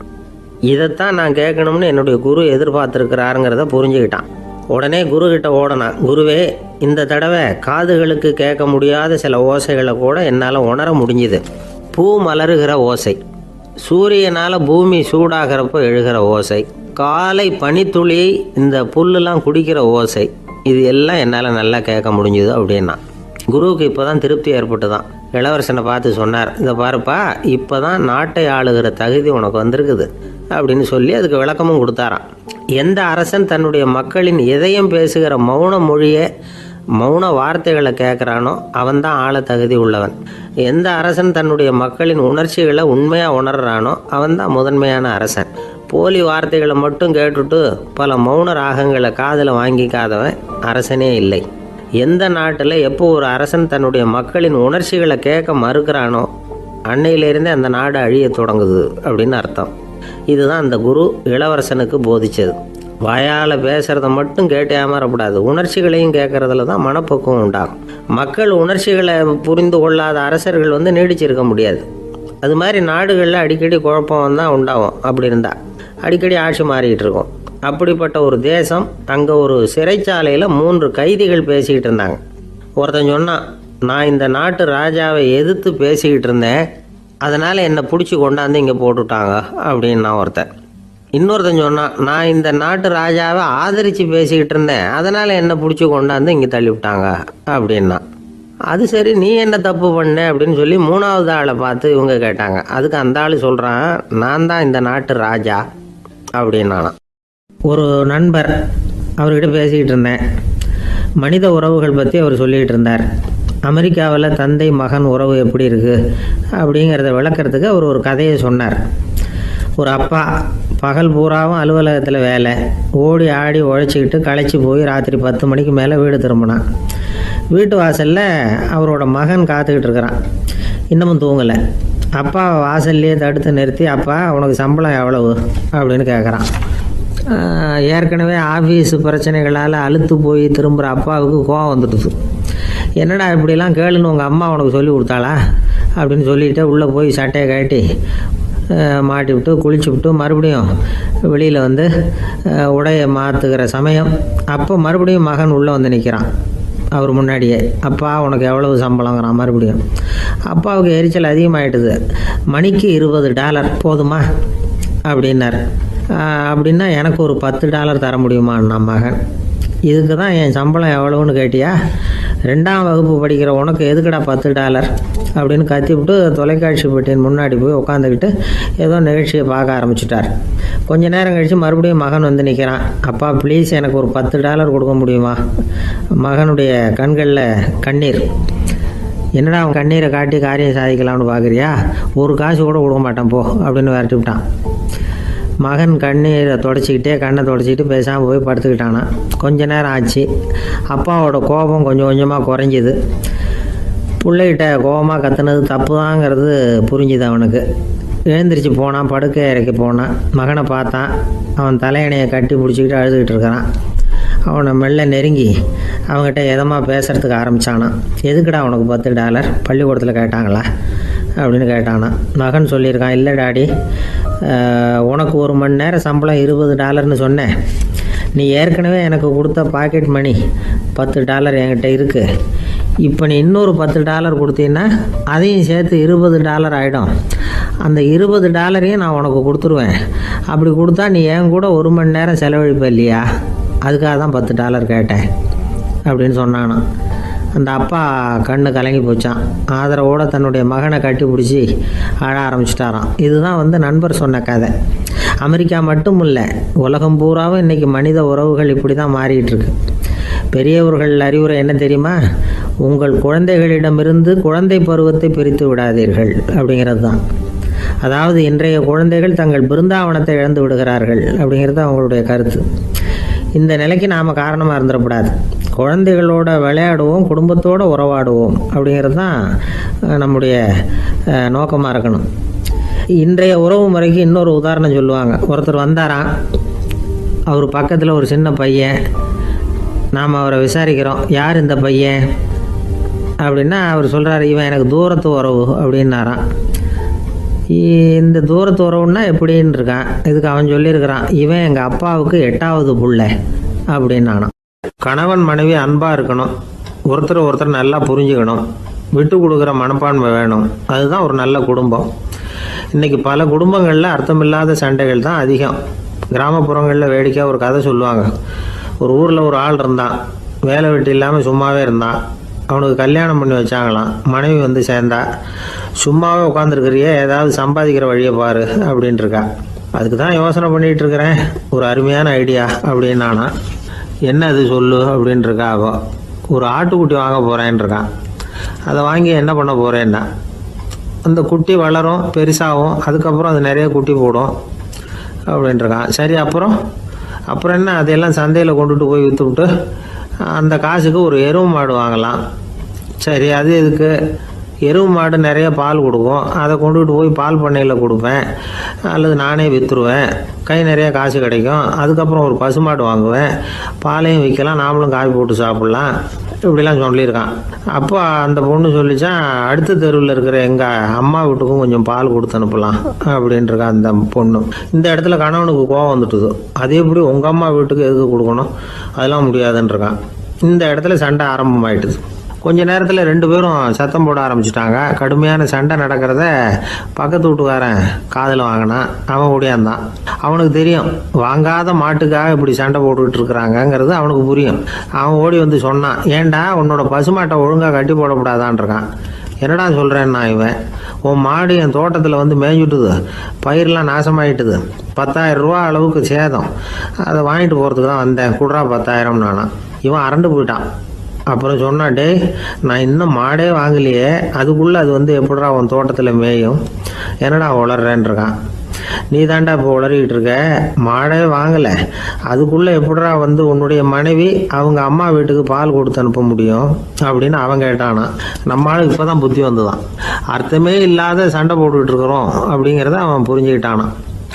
இதைத்தான் நான் கேட்கணும்னு என்னுடைய குரு எதிர்பார்த்துருக்கிறாருங்கிறத புரிஞ்சுக்கிட்டான். உடனே குருக்கிட்ட ஓடனான். குருவே, இந்த தடவை காதுகளுக்கு கேட்க முடியாத சில ஓசைகளை கூட என்னால் உணர முடிஞ்சுது. பூ மலருகிற ஓசை, சூரியனால் பூமி சூடாகிறப்போ எழுகிற ஓசை, காலை பனித்துளி இந்த புல்லுலாம் குடிக்கிற ஓசை, இது எல்லாம் என்னால் நல்லா கேட்க முடிஞ்சுது அப்படின்னா. குருவுக்கு இப்போ தான் திருப்தி ஏற்பட்டு தான். இளவரசனை பார்த்து சொன்னார், இதை பாருப்பா, இப்போ தான் நாட்டை ஆளுகிற தகுதி உனக்கு வந்திருக்குது அப்படின்னு சொல்லி அதுக்கு விளக்கமும் கொடுத்தாராம். எந்த அரசன் தன்னுடைய மக்களின் இதயம் பேசுகிற மௌன மொழியை, மௌன வார்த்தைகளை கேட்குறானோ அவன்தான் ஆள தகுதி உள்ளவன். எந்த அரசன் தன்னுடைய மக்களின் உணர்ச்சிகளை உண்மையாக உணர்றானோ அவன்தான் முதன்மையான அரசன். போலி வார்த்தைகளை மட்டும் கேட்டுட்டு பல மௌன ராகங்களை காதில் வாங்கிக்காதவன் அரசனே இல்லை. எந்த நாட்டில் எப்போ ஒரு அரசன் தன்னுடைய மக்களின் உணர்ச்சிகளை கேட்க மறுக்கிறானோ அன்னையிலேருந்தே அந்த நாடு அழிய தொடங்குது அப்படின்னு அர்த்தம். இதுதான் அந்த குரு இளவரசனுக்கு போதிச்சது. வாயால் பேசுகிறத மட்டும் கேட்டு ஏமாறக்கூடாது, உணர்ச்சிகளையும் கேட்குறதுல தான் மனப்பக்குவம் உண்டாகும். மக்கள் உணர்ச்சிகளை புரிந்து கொள்ளாத அரசர்கள் நீடிச்சிருக்க முடியாது. அது மாதிரி நாடுகளில் அடிக்கடி குழப்பம் தான் உண்டாகும். அப்படி இருந்தால் அடிக்கடி ஆட்சி மாறிக்கிட்டு இருக்கும். அப்படிப்பட்ட ஒரு தேசம், அங்கே ஒரு சிறைச்சாலையில் 3 கைதிகள் பேசிக்கிட்டு இருந்தாங்க. ஒருத்தன் சொன்னான், நான் இந்த நாட்டு ராஜாவை எதிர்த்து பேசிக்கிட்டு இருந்தேன், அதனால் என்னை பிடிச்சி கொண்டாந்து இங்கே போட்டுவிட்டாங்க அப்படின்னா ஒருத்தன். இன்னொருத்தன் சொன்னான், நான் இந்த நாட்டு ராஜாவை ஆதரித்து பேசிக்கிட்டு இருந்தேன், அதனால் என்னை பிடிச்சி கொண்டாந்து இங்கே தள்ளிவிட்டாங்க அப்படின்னா. அது சரி, நீ என்ன தப்பு பண்ண அப்படின்னு சொல்லி 3வது ஆளை பார்த்து இவங்க கேட்டாங்க. அதுக்கு அந்த ஆள் சொல்கிறான், நான் தான் இந்த நாட்டு ராஜா அப்படின்னானா. ஒரு நண்பர், அவர்கிட்ட பேசிக்கிட்டு இருந்தேன். மனித உறவுகள் பற்றி அவர் சொல்லிகிட்டு இருந்தார். அமெரிக்காவில் தந்தை மகன் உறவு எப்படி இருக்குது அப்படிங்கிறத விளக்கிறதுக்கு அவர் ஒரு கதையை சொன்னார். ஒரு அப்பா பகல் பூராவும் அலுவலகத்தில் வேலை, ஓடி ஆடி உழைச்சிக்கிட்டு களைச்சி போய் ராத்திரி 10 மணிக்கு மேலே வீடு திரும்பினான். வீட்டு வாசலில் அவரோட மகன் காத்துக்கிட்டு இருக்கிறான். இன்னமும் தூங்கலை. அப்பா வாசல்லையே தடுத்து நிறுத்தி, அப்பா உனக்கு சம்பளம் எவ்வளவு அப்படின்னு கேட்குறான். ஏற்கனவே ஆஃபீஸ் பிரச்சனைகளால் அலுத்து போய் திரும்புகிற அப்பாவுக்கு கோவம் வந்துடுது. என்னடா இப்படிலாம் கேளுன்னு உங்கள் அம்மா உனக்கு சொல்லி கொடுத்தாளா அப்படின்னு சொல்லிவிட்டு உள்ளே போய் சட்டையை கட்டி மாட்டி விட்டு குளிச்சு விட்டு மறுபடியும் வெளியில் வந்து உடையை மாற்றுகிற சமயம் அப்போ மறுபடியும் மகன் உள்ளே வந்து நிற்கிறான் அவர் முன்னாடியே. அப்பா உனக்கு எவ்வளவு சம்பளங்கிறான் மறுபடியும். அப்பாவுக்கு எரிச்சல் அதிகமாகிட்டுது. மணிக்கு $20 போதுமா அப்படின்னார். அப்படின்னா எனக்கு ஒரு $10 தர முடியுமான்னா மகன். இதுக்கு தான் என் சம்பளம் எவ்வளவுன்னு கேட்டியா? 2ஆம் வகுப்பு படிக்கிற உனக்கு எதுக்குடா $10 அப்படின்னு கத்திவிட்டு தொலைக்காட்சி பெட்டியின் முன்னாடி போய் உட்காந்துக்கிட்டு ஏதோ நிகழ்ச்சியை பார்க்க ஆரம்பிச்சிட்டார். கொஞ்ச நேரம் கழித்து மறுபடியும் மகன் வந்து நிற்கிறான். அப்பா ப்ளீஸ் எனக்கு ஒரு $10 கொடுக்க முடியுமா? மகனுடைய கண்களில் கண்ணீர். என்னடா அவன் கண்ணீரை காட்டி காரியம் சாதிக்கலாம்னு பார்க்குறியா? ஒரு காசு கூட கொடுக்க மாட்டான் போ அப்படின்னு விரட்டி விட்டான். மகன் கண்ணீரை தொடச்சிக்கிட்டே கண்ணை தொடச்சிக்கிட்டு பேசாமல் போய் படுத்துக்கிட்டானா. கொஞ்ச நேரம் ஆச்சு. அப்பாவோட கோபம் கொஞ்சம் கொஞ்சமாக குறைஞ்சிது. பிள்ளைகிட்ட கோபமாக கத்துனது தப்பு தாங்கிறது புரிஞ்சுது அவனுக்கு. எழுந்திரிச்சு போனான், படுக்கை இறக்கி போனான். மகனை பார்த்தான். அவன் தலையணையை கட்டி பிடிச்சிக்கிட்டு அழுதுகிட்டு இருக்கிறான். அவனை மெல்ல நெருங்கி அவங்ககிட்ட எதமாக பேசுகிறதுக்கு ஆரம்பித்தானான். எதுக்குடா உனக்கு $10 பள்ளிக்கூடத்தில் கேட்டாங்களா அப்படின்னு கேட்டானா. மகன் சொல்லியிருக்கான், இல்லை டாடி, உனக்கு 1 மணி நேரம் சம்பளம் $20ன்னு சொன்னேன். நீ ஏற்கனவே எனக்கு கொடுத்த பாக்கெட் மணி $10 என்கிட்ட இருக்குது. இப்போ நீ இன்னொரு $10 கொடுத்தீங்கன்னா அதையும் சேர்த்து $20 ஆகிடும். அந்த $20 நான் உனக்கு கொடுத்துருவேன். அப்படி கொடுத்தா நீ என் கூட 1 மணி நேரம் செலவழிப்ப இல்லையா? அதுக்காக தான் $10 கேட்டேன் அப்படின்னு சொன்னானான். அந்த அப்பா கண்ணு கலங்கி போச்சான். ஆதரவோடு தன்னுடைய மகனை கட்டி பிடிச்சி அழ ஆரம்பிச்சிட்டாராம். இதுதான் நண்பர் சொன்ன கதை. அமெரிக்கா மட்டும் இல்லை, உலகம் பூராவும் இன்றைக்கி மனித உறவுகள் இப்படி தான் மாறிட்டு இருக்கு. பெரியவர்கள் அறிவுரை என்ன தெரியுமா? உங்கள் குழந்தைகளிடமிருந்து குழந்தை பருவத்தை பிரித்து விடாதீர்கள் அப்படிங்கிறது தான். அதாவது இன்றைய குழந்தைகள் தங்கள் பிருந்தாவனத்தை இழந்து விடுகிறார்கள் அப்படிங்கிறது அவங்களுடைய கருத்து. இந்த நிலைக்கு நாம் காரணமாக இருந்துடக்கூடாது. குழந்தைகளோட விளையாடுவோம், குடும்பத்தோடு உறவாடுவோம் அப்படிங்கிறது தான் நம்முடைய நோக்கமாக இருக்கணும். இன்றைய உறவு முறைக்கு இன்னொரு உதாரணம் சொல்லுவாங்க. ஒருத்தர் வந்தாராம். அவர் பக்கத்தில் ஒரு சின்ன பையன். நாம் அவரை விசாரிக்கிறோம், யார் இந்த பையன் அப்படின்னா அவர் சொல்கிறார், இவன் எனக்கு தூரத்து உறவு அப்படின்னாராம். இந்த தூரத்து உறவுன்னா எப்படின்னு இருக்கான். இதுக்கு அவன் சொல்லியிருக்கிறான், இவன் எங்கள் அப்பாவுக்கு 8வது பிள்ளை அப்படின்னானான். கணவன் மனைவி அன்பாக இருக்கணும், ஒருத்தர் நல்லா புரிஞ்சுக்கணும், விட்டு கொடுக்குற மனப்பான்மை வேணும். அதுதான் ஒரு நல்ல குடும்பம். இன்றைக்கி பல குடும்பங்களில் அர்த்தமில்லாத சண்டைகள் தான் அதிகம். கிராமப்புறங்களில் வேடிக்கையாக ஒரு கதை சொல்லுவாங்க. ஒரு ஊரில் ஒரு ஆள் இருந்தான். வேலை வெட்டி இல்லாமல் சும்மாவே இருந்தான். அவனுக்கு கல்யாணம் பண்ணி வச்சாங்களாம். மனைவி வந்து சேர்ந்தா. சும்மாவே உட்காந்துருக்கிறியே, ஏதாவது சம்பாதிக்கிற வழியை பாரு அப்படின்ட்டுருக்கா. அதுக்கு தான் யோசனை பண்ணிகிட்டு இருக்கிறேன், ஒரு அருமையான ஐடியா அப்படின்னானா. என்ன அது சொல்லு அப்படின்ட்டுருக்கா. அவன் ஒரு ஆட்டுக்குட்டி வாங்க போகிறேன்ருக்கான். அதை வாங்கி என்ன பண்ண போகிறேன்னா, அந்த குட்டி வளரும், பெருசாகும், அதுக்கப்புறம் அது நிறைய குட்டி போடும் அப்படின்ட்டுருக்கான். சரி, அப்புறம் என்ன, அதையெல்லாம் சந்தையில் கொண்டுட்டு போய் விற்றுவிட்டு அந்த காசுக்கு ஒரு எருவு மாடு வாங்கலாம். சரி, அது எதுக்கு? எருவு மாடு நிறைய பால் கொடுக்கும், அதை கொண்டுகிட்டு போய் பால் பண்ணையில் கொடுப்பேன், அல்லது நானே விற்றுருவேன், கை நிறைய காசு கிடைக்கும். அதுக்கப்புறம் ஒரு பசுமாடு வாங்குவேன், பாலையும் விற்கலாம், நாமளும் காய் போட்டு சாப்பிட்லாம், இப்படிலாம் சொல்லியிருக்கான். அப்போ அந்த பொண்ணு சொல்லிச்சான், அடுத்த தெருவில் இருக்கிற எங்கள் அம்மா வீட்டுக்கும் கொஞ்சம் பால் கொடுத்து அனுப்பலாம் அப்படின்ட்டுருக்கான் அந்த பொண்ணு. இந்த இடத்துல கணவனுக்கு கோவம் வந்துட்டுது. அதே எப்படி உங்கள் அம்மா வீட்டுக்கு எதுக்கு கொடுக்கணும், அதெல்லாம் முடியாதுன்றிருக்கான். இந்த இடத்துல சண்டை ஆரம்பமாயிட்டுது. கொஞ்ச நேரத்தில் 2 பேரும் சத்தம் போட ஆரம்பிச்சிட்டாங்க. கடுமையான சண்டை நடக்கிறத பக்கத்து வீட்டுக்காரன் காதில் வாங்கினான். அவன் ஓடியாந்தான். அவனுக்கு தெரியும், வாங்காத மாட்டுக்காக இப்படி சண்டை போட்டுக்கிட்டு இருக்கிறாங்கங்கிறது அவனுக்கு புரியும். அவன் ஓடி வந்து சொன்னான், ஏண்டா உன்னோட பசுமாட்டை ஒழுங்காக கட்டி போடக்கூடாதான்ருக்கான். என்னடா சொல்கிறேன்னா, இவன் உன் மாடு என் தோட்டத்தில் வந்து மேய்ஞ்சுட்டுது, பயிரெலாம் நாசமாயிட்டுது, 10,000 ரூபா அளவுக்கு சேதம், அதை வாங்கிட்டு போகிறதுக்கு தான் வந்தேன், குடுறா 10,000 நானா. இவன் அரண்டு போயிட்டான். அப்புறம் சொன்னான், டே நான் இன்னும் மாடே வாங்கலையே, அதுக்குள்ளே அது வந்து எப்படிடா உன் தோட்டத்தில் மேயும், என்னடா வளர்றேன்ருக்கான். நீ தாண்டா இப்போ உளறிக்கிட்டு இருக்க, மாடே வாங்கலை, அதுக்குள்ளே எப்படிடா வந்து உன்னுடைய மனைவி அவங்க அம்மா வீட்டுக்கு பால் கொடுத்து அனுப்ப முடியும் அப்படின்னு அவன் கேட்டானா. நம்மளால இப்போ தான் புத்தி வந்துதான், அர்த்தமே இல்லாத சண்டை போட்டுக்கிட்டு இருக்கிறோம் அப்படிங்கிறத அவன் புரிஞ்சுக்கிட்டானான்.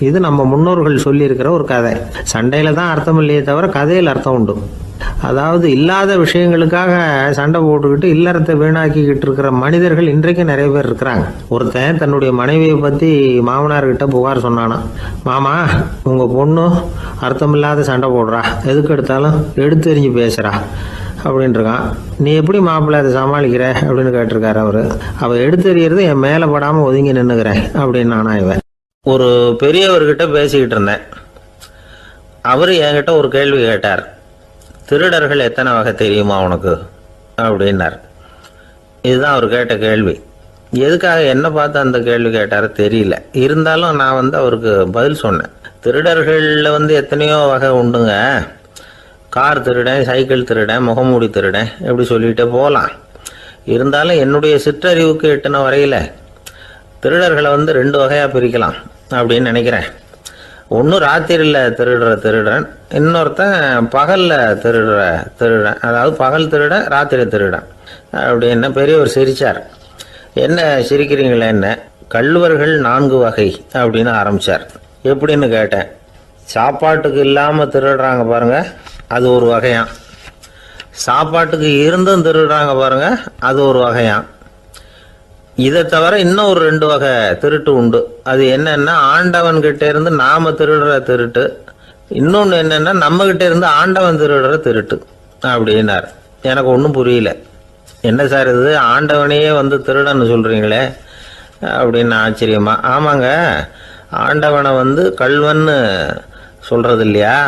இது நம்ம முன்னோர்கள் சொல்லியிருக்கிற ஒரு கதை. சண்டையில் தான் அர்த்தம் இல்லையே தவிர கதையில் அர்த்தம் உண்டு. அதாவது இல்லாத விஷயங்களுக்காக சண்டை போட்டுக்கிட்டு இல்லறத்தை வீணாக்கிக்கிட்டு இருக்கிற மனிதர்கள் இன்றைக்கு நிறைய பேர் இருக்கிறாங்க. ஒருத்தன் தன்னுடைய மனைவியை பற்றி மாமனார்கிட்ட புகார் சொன்னானா, மாமா உங்கள் பொண்ணு அர்த்தமில்லாத சண்டை போடுறா, எதுக்கு எடுத்தாலும் எடுத்தெறிஞ்சு பேசுகிறா அப்படின்ட்டுருக்கான். நீ எப்படி மாப்பிள்ளை அதை சமாளிக்கிற அப்படின்னு கேட்டிருக்காரு அவர். அவள் எடுத்தெறியறது என் மேலே படாமல் ஒதுங்கி நின்றுக்கிறேன் அப்படின்னு நானா இவன். ஒரு பெரியவர்கிட்ட பேசிக்கிட்டு இருந்தேன். அவர் என்கிட்ட ஒரு கேள்வி கேட்டார். திருடர்கள் எத்தனை வகை தெரியுமா உனக்கு அப்படின்னார். இதுதான் அவர் கேட்ட கேள்வி. எதுக்காக என்ன பார்த்து அந்த கேள்வி கேட்டார தெரியல. இருந்தாலும் நான் அவருக்கு பதில் சொன்னேன். திருடர்களில் எத்தனையோ வகை உண்டுங்க. கார் திருடன், சைக்கிள் திருடன், முகமூடி திருடன், எப்படி சொல்லிகிட்டே போகலாம். இருந்தாலும் என்னுடைய சிற்றறிவுக்கு எட்டின வரையில் திருடர்களை 2 வகையாக பிரிக்கலாம் அப்படின்னு நினைக்கிறேன். ஒன்று ராத்திரியில் திருடுற திருடன், இன்னொருத்தன் பகலில் திருடுற திருடன். அதாவது பகல் திருடன், ராத்திரி திருடன் அப்படின்னு பெரியவர் சிரித்தார். என்ன சிரிக்கிறீங்களே, என்ன கள்வர்கள் 4 வகை அப்படின்னு ஆரம்பித்தார். எப்படின்னு கேட்டேன். சாப்பாட்டுக்கு இல்லாமல் திருடுறாங்க பாருங்க, அது ஒரு வகையான். சாப்பாட்டுக்கு இருந்தும் திருடுறாங்க பாருங்க, அது ஒரு வகையான். இதை தவிர இன்னும் ஒரு 2 வகை திருட்டு உண்டு. அது என்னன்னா, ஆண்டவன் கிட்ட இருந்து நாம திருடுற திருட்டு, இன்னொன்று என்னன்னா நம்ம கிட்ட இருந்து ஆண்டவன் திருடுற திருட்டு அப்படின்னார். எனக்கு ஒன்றும் புரியல. என்ன சார் இது, ஆண்டவனையே திருடன்னு சொல்றீங்களே அப்படின்னு ஆச்சரியமா. ஆமாங்க, ஆண்டவனை கல்வன்னு சொல்றது இல்லையா.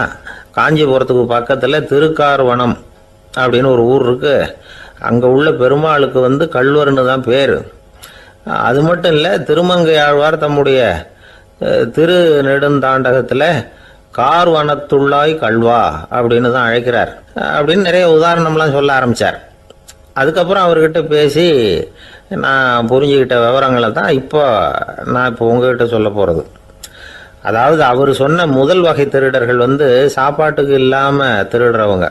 காஞ்சிபுரத்துக்கு பக்கத்தில் திருக்கார்வனம் அப்படின்னு ஒரு ஊர் இருக்கு. அங்கே உள்ள பெருமாளுக்கு கல்வர்னு தான் பேர். அது மட்டும் இல்லை, திருமங்கையாழ்வார் தம்முடைய திரு நெடுந்தாண்டகத்தில் கார்வனத்துள்ளாய் கல்வா அப்படின்னு தான் அழைக்கிறார் அப்படின்னு நிறைய உதாரணம்லாம் சொல்ல ஆரம்பித்தார். அதுக்கப்புறம் அவர்கிட்ட பேசி நான் புரிஞ்சுக்கிட்ட விவரங்களை தான் நான் இப்போ உங்ககிட்ட சொல்ல போகிறது. அதாவது அவர் சொன்ன முதல் வகை திருடர்கள் சாப்பாட்டுக்கு இல்லாமல் திருடுறவங்க.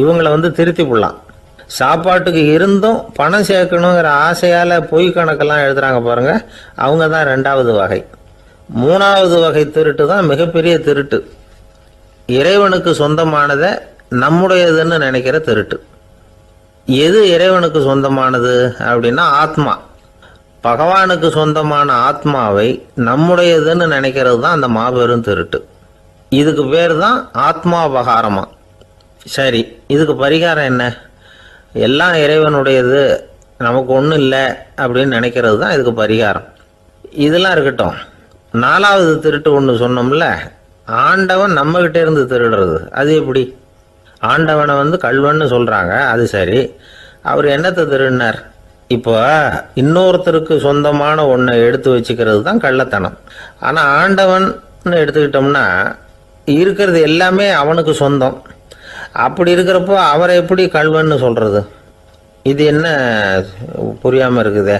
இவங்களை திருத்தி போடலாம். சாப்பாட்டுக்கு இருந்தும் பணம் சேர்க்கணுங்கிற ஆசையால் பொய் கணக்கெல்லாம் எழுதுறாங்க பாருங்க, அவங்க தான் 2வது வகை. 3வது வகை திருட்டு தான் மிகப்பெரிய திருட்டு. இறைவனுக்கு சொந்தமானதை நம்முடையதுன்னு நினைக்கிற திருட்டு. எது இறைவனுக்கு சொந்தமானது அப்படின்னா ஆத்மா. பகவானுக்கு சொந்தமான ஆத்மாவை நம்முடையதுன்னு நினைக்கிறது தான் அந்த மாபெரும் திருட்டு. இதுக்கு பேர் தான் ஆத்மாபகாரமா. சரி, இதுக்கு பரிகாரம் என்ன? எல்லாம் இறைவனுடையது, நமக்கு ஒன்றும் இல்லை அப்படின்னு நினைக்கிறது தான் இதுக்கு பரிகாரம். இதெல்லாம் இருக்கட்டும். 4வது திருட்டு ஒன்று சொன்னோம்ல, ஆண்டவன் நம்மகிட்ட இருந்து திருடுறது. அது எப்படி? ஆண்டவனை கல்வன்னு சொல்கிறாங்க, அது சரி. அவர் என்னத்தை திருடினார்? இப்போ இன்னொருத்தருக்கு சொந்தமான ஒன்றை எடுத்து வச்சுக்கிறது தான் கள்ளத்தனம். ஆனால் ஆண்டவன் எடுத்துக்கிட்டோம்னா இருக்கிறது எல்லாமே அவனுக்கு சொந்தம். அப்படி இருக்கிறப்போ அவரை எப்படி கல்வன்னு சொல்கிறது? இது என்ன புரியாமல் இருக்குதே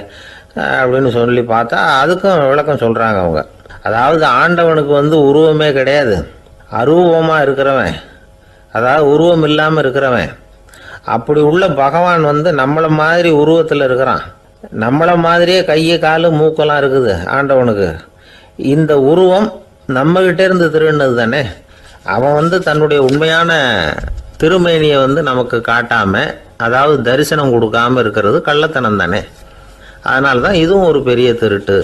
அப்படின்னு சொல்லி பார்த்தா அதுக்கும் விளக்கம் சொல்கிறாங்க அவங்க. அதாவது ஆண்டவனுக்கு உருவமே கிடையாது, அரூபமாக இருக்கிறவன், அதாவது உருவம் இல்லாமல் இருக்கிறவன். அப்படி உள்ள பகவான் நம்மளை மாதிரி உருவத்தில் இருக்கிறான். நம்மளை மாதிரியே கையை காலு மூக்கெல்லாம் இருக்குது ஆண்டவனுக்கு. இந்த உருவம் நம்மகிட்ட இருந்து திருடினது தானே. அவன் தன்னுடைய உண்மையான திருமேனியை நமக்கு காட்டாம, அதாவது தரிசனம் கொடுக்காம இருக்கிறது கள்ளத்தனம் தானே. அதனால தான் இதுவும் ஒரு பெரிய திருட்டு,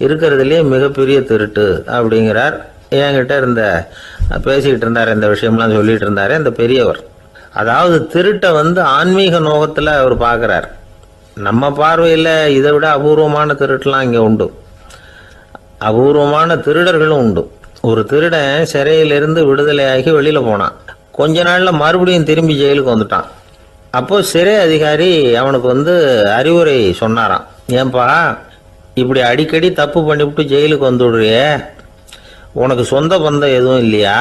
இருக்கிறதுலேயே மிகப்பெரிய திருட்டு அப்படிங்கிறார். என்கிட்ட பேசிக்கிட்டு இருந்தார், இந்த விஷயம்லாம் சொல்லிட்டு இருந்தாரு அந்த பெரியவர். அதாவது திருட்டை ஆன்மீக நோகத்தில் அவர் பார்க்குறார். நம்ம பார்வையில் இதை விட அபூர்வமான திருட்டுலாம் இங்கே உண்டு. அபூர்வமான திருடர்களும் உண்டு. ஒரு திருடன் சிறையிலிருந்து விடுதலையாகி வெளியில் போனான். கொஞ்ச நாளில் மறுபடியும் திரும்பி ஜெயிலுக்கு வந்துட்டான். அப்போது சிறை அதிகாரி அவனுக்கு அறிவுரை சொன்னாராம். ஏன்பா இப்படி அடிக்கடி தப்பு பண்ணிவிட்டு ஜெயிலுக்கு வந்துடுறியே, உனக்கு சொந்த பந்தம் எதுவும் இல்லையா?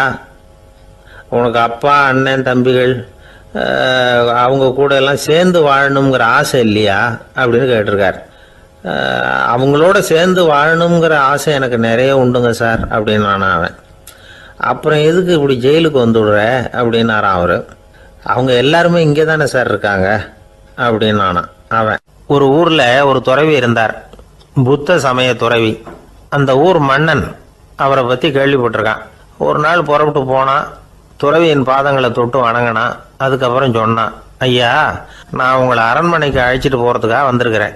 உனக்கு அப்பா, அண்ணன், தம்பிகள் அவங்க கூட எல்லாம் சேர்ந்து வாழணுங்கிற ஆசை இல்லையா அப்படின்னு கேட்டிருக்கார். அவங்களோட சேர்ந்து வாழணுங்கிற ஆசை எனக்கு நிறைய உண்டுங்க சார் அப்படின்னு அவன். அப்புறம் எதுக்கு இப்படி ஜெயிலுக்கு வந்துவிடுற அப்படின்னாரான் அவர். அவங்க எல்லாருமே இங்கே தானே சார் இருக்காங்க அப்படின்னு அவன். ஒரு ஊரில் ஒரு துறவி இருந்தார், புத்த சமய துறவி. அந்த ஊர் மன்னன் அவரை பற்றி கேள்விப்பட்டிருக்கான். ஒரு நாள் புறப்பட்டு போனான், துறவியின் பாதங்களை தொட்டு வணங்கினான். அதுக்கப்புறம் சொன்னான், ஐயா, நான் உங்களை அரண்மனைக்கு அழைச்சிட்டு போகிறதுக்காக வந்திருக்கிறேன்.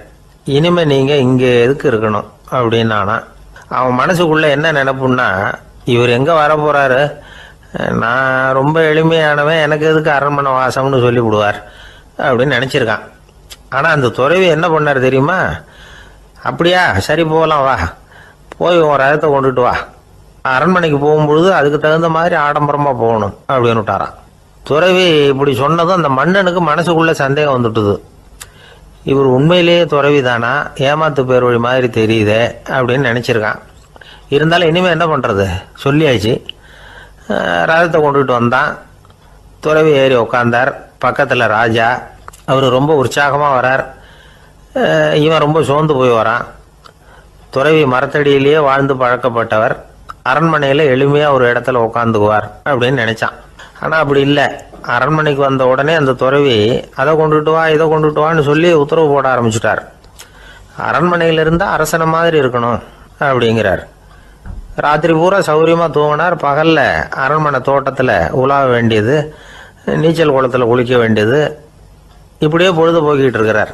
இனிமேல் நீங்கள் இங்கே எதுக்கு இருக்கணும் அப்படின்னானா. அவன் மனசுக்குள்ளே என்ன நினைப்புன்னா, இவர் எங்கே வர போகிறாரு, நான் ரொம்ப எளிமையானவன், எனக்கு எதுக்கு அரண்மனை வாசம்னு சொல்லி விடுவார் அப்படின்னு நினச்சிருக்கான். ஆனால் அந்த துறவி என்ன பண்ணார் தெரியுமா? அப்படியா, சரி போகலாம், வா, போய் உன் ரதத்தை கொண்டுட்டு வா, அரண்மனைக்கு போகும்பொழுது அதுக்கு தகுந்த மாதிரி ஆடம்பரமாக போகணும் அப்படின்னு விட்டாரான். துறவி இப்படி சொன்னதும் அந்த மன்னனுக்கு மனசுக்குள்ளே சந்தேகம் வந்துட்டுது. இவர் உண்மையிலேயே துறவி தானா, ஏமாத்து பேர் வழி மாதிரி தெரியுதே அப்படின்னு நினச்சிருக்கான். இருந்தாலும் இனிமேல் என்ன பண்ணுறது, சொல்லியாச்சு. ரதத்தை கொண்டுகிட்டு வந்தான். துறவி ஏறி உக்காந்தார். பக்கத்தில் ராஜா. அவர் ரொம்ப உற்சாகமாக வரார். இவன் ரொம்ப சோர்ந்து போய் வரான். துறவி மரத்தடியிலேயே வாழ்ந்து பழக்கப்பட்டவர், அரண்மனையில் எளிமையாக ஒரு இடத்துல உட்காந்துக்குவார் அப்படின்னு நினச்சான். ஆனால் அப்படி இல்லை. அரண்மனைக்கு வந்த உடனே அந்த துறவி அதை கொண்டுட்டு வா, இதை கொண்டுட்டு வான்னு சொல்லி உத்தரவு போட ஆரம்பிச்சுட்டார். அரண்மனையில் இருந்தால் அரசனை மாதிரி இருக்கணும் அப்படிங்கிறார். ராத்திரி பூரா சௌரியமாக தூங்கினார். பகலில் அரண்மனை தோட்டத்தில் உலாவ வேண்டியது, நீச்சல் குளத்தில் குளிக்க வேண்டியது, இப்படியே பொழுது போக்கிட்டு இருக்கிறார்.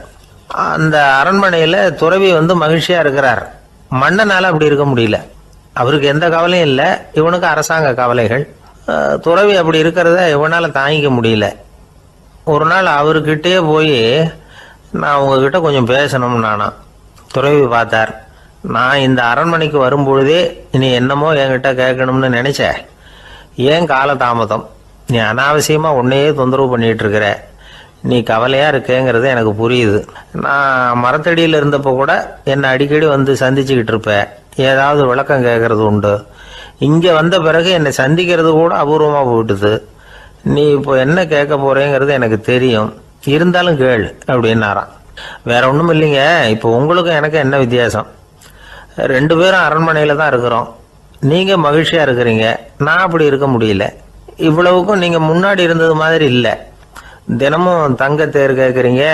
அந்த அரண்மனையில் துறவி மகிழ்ச்சியாக இருக்கிறார். மன்னனால் அப்படி இருக்க முடியல. அவருக்கு எந்த கவலையும் இல்லை, இவனுக்கு அரசாங்க கவலைகள். துறவி அப்படி இருக்கிறத இவனால் தாங்கிக்க முடியல. ஒரு நாள் அவர்கிட்டயே போய், நான் உங்ககிட்ட கொஞ்சம் பேசணும்னு நானா. துறவி பார்த்தார். நான் இந்த அரண்மனைக்கு வரும்பொழுதே நீ என்னமோ என்கிட்ட கேட்கணும்னு நினைச்ச, ஏன் காலதாமதம்? நீ அனாவசியமாக உன்னையே தொந்தரவு பண்ணிட்டு இருக்கிற, நீ கவலையாக இருக்கேங்கிறது எனக்கு புரியுது. நான் மரத்தடியில் இருந்தப்போ கூட என்னை அடிக்கடி சந்திச்சுக்கிட்டு இருப்பேன், ஏதாவது விளக்கம் கேட்கறது உண்டு. இங்கே வந்த பிறகு என்னை சந்திக்கிறது கூட அபூர்வமாக போயிட்டுது. நீ இப்போ என்ன கேட்க போறேங்கிறது எனக்கு தெரியும், இருந்தாலும் கேள் அப்படின்னாராம். வேற ஒன்றும் இல்லைங்க, இப்போ உங்களுக்கும் எனக்கு என்ன வித்தியாசம்? 2 பேரும் அரண்மனையில் தான் இருக்கிறோம். நீங்கள் மகிழ்ச்சியாக இருக்கிறீங்க, நான் அப்படி இருக்க முடியல. இவ்வளவுக்கும் நீங்கள் முன்னாடி இருந்தது மாதிரி இல்லை. தினமும் தங்க தேர் கேட்குறீங்க,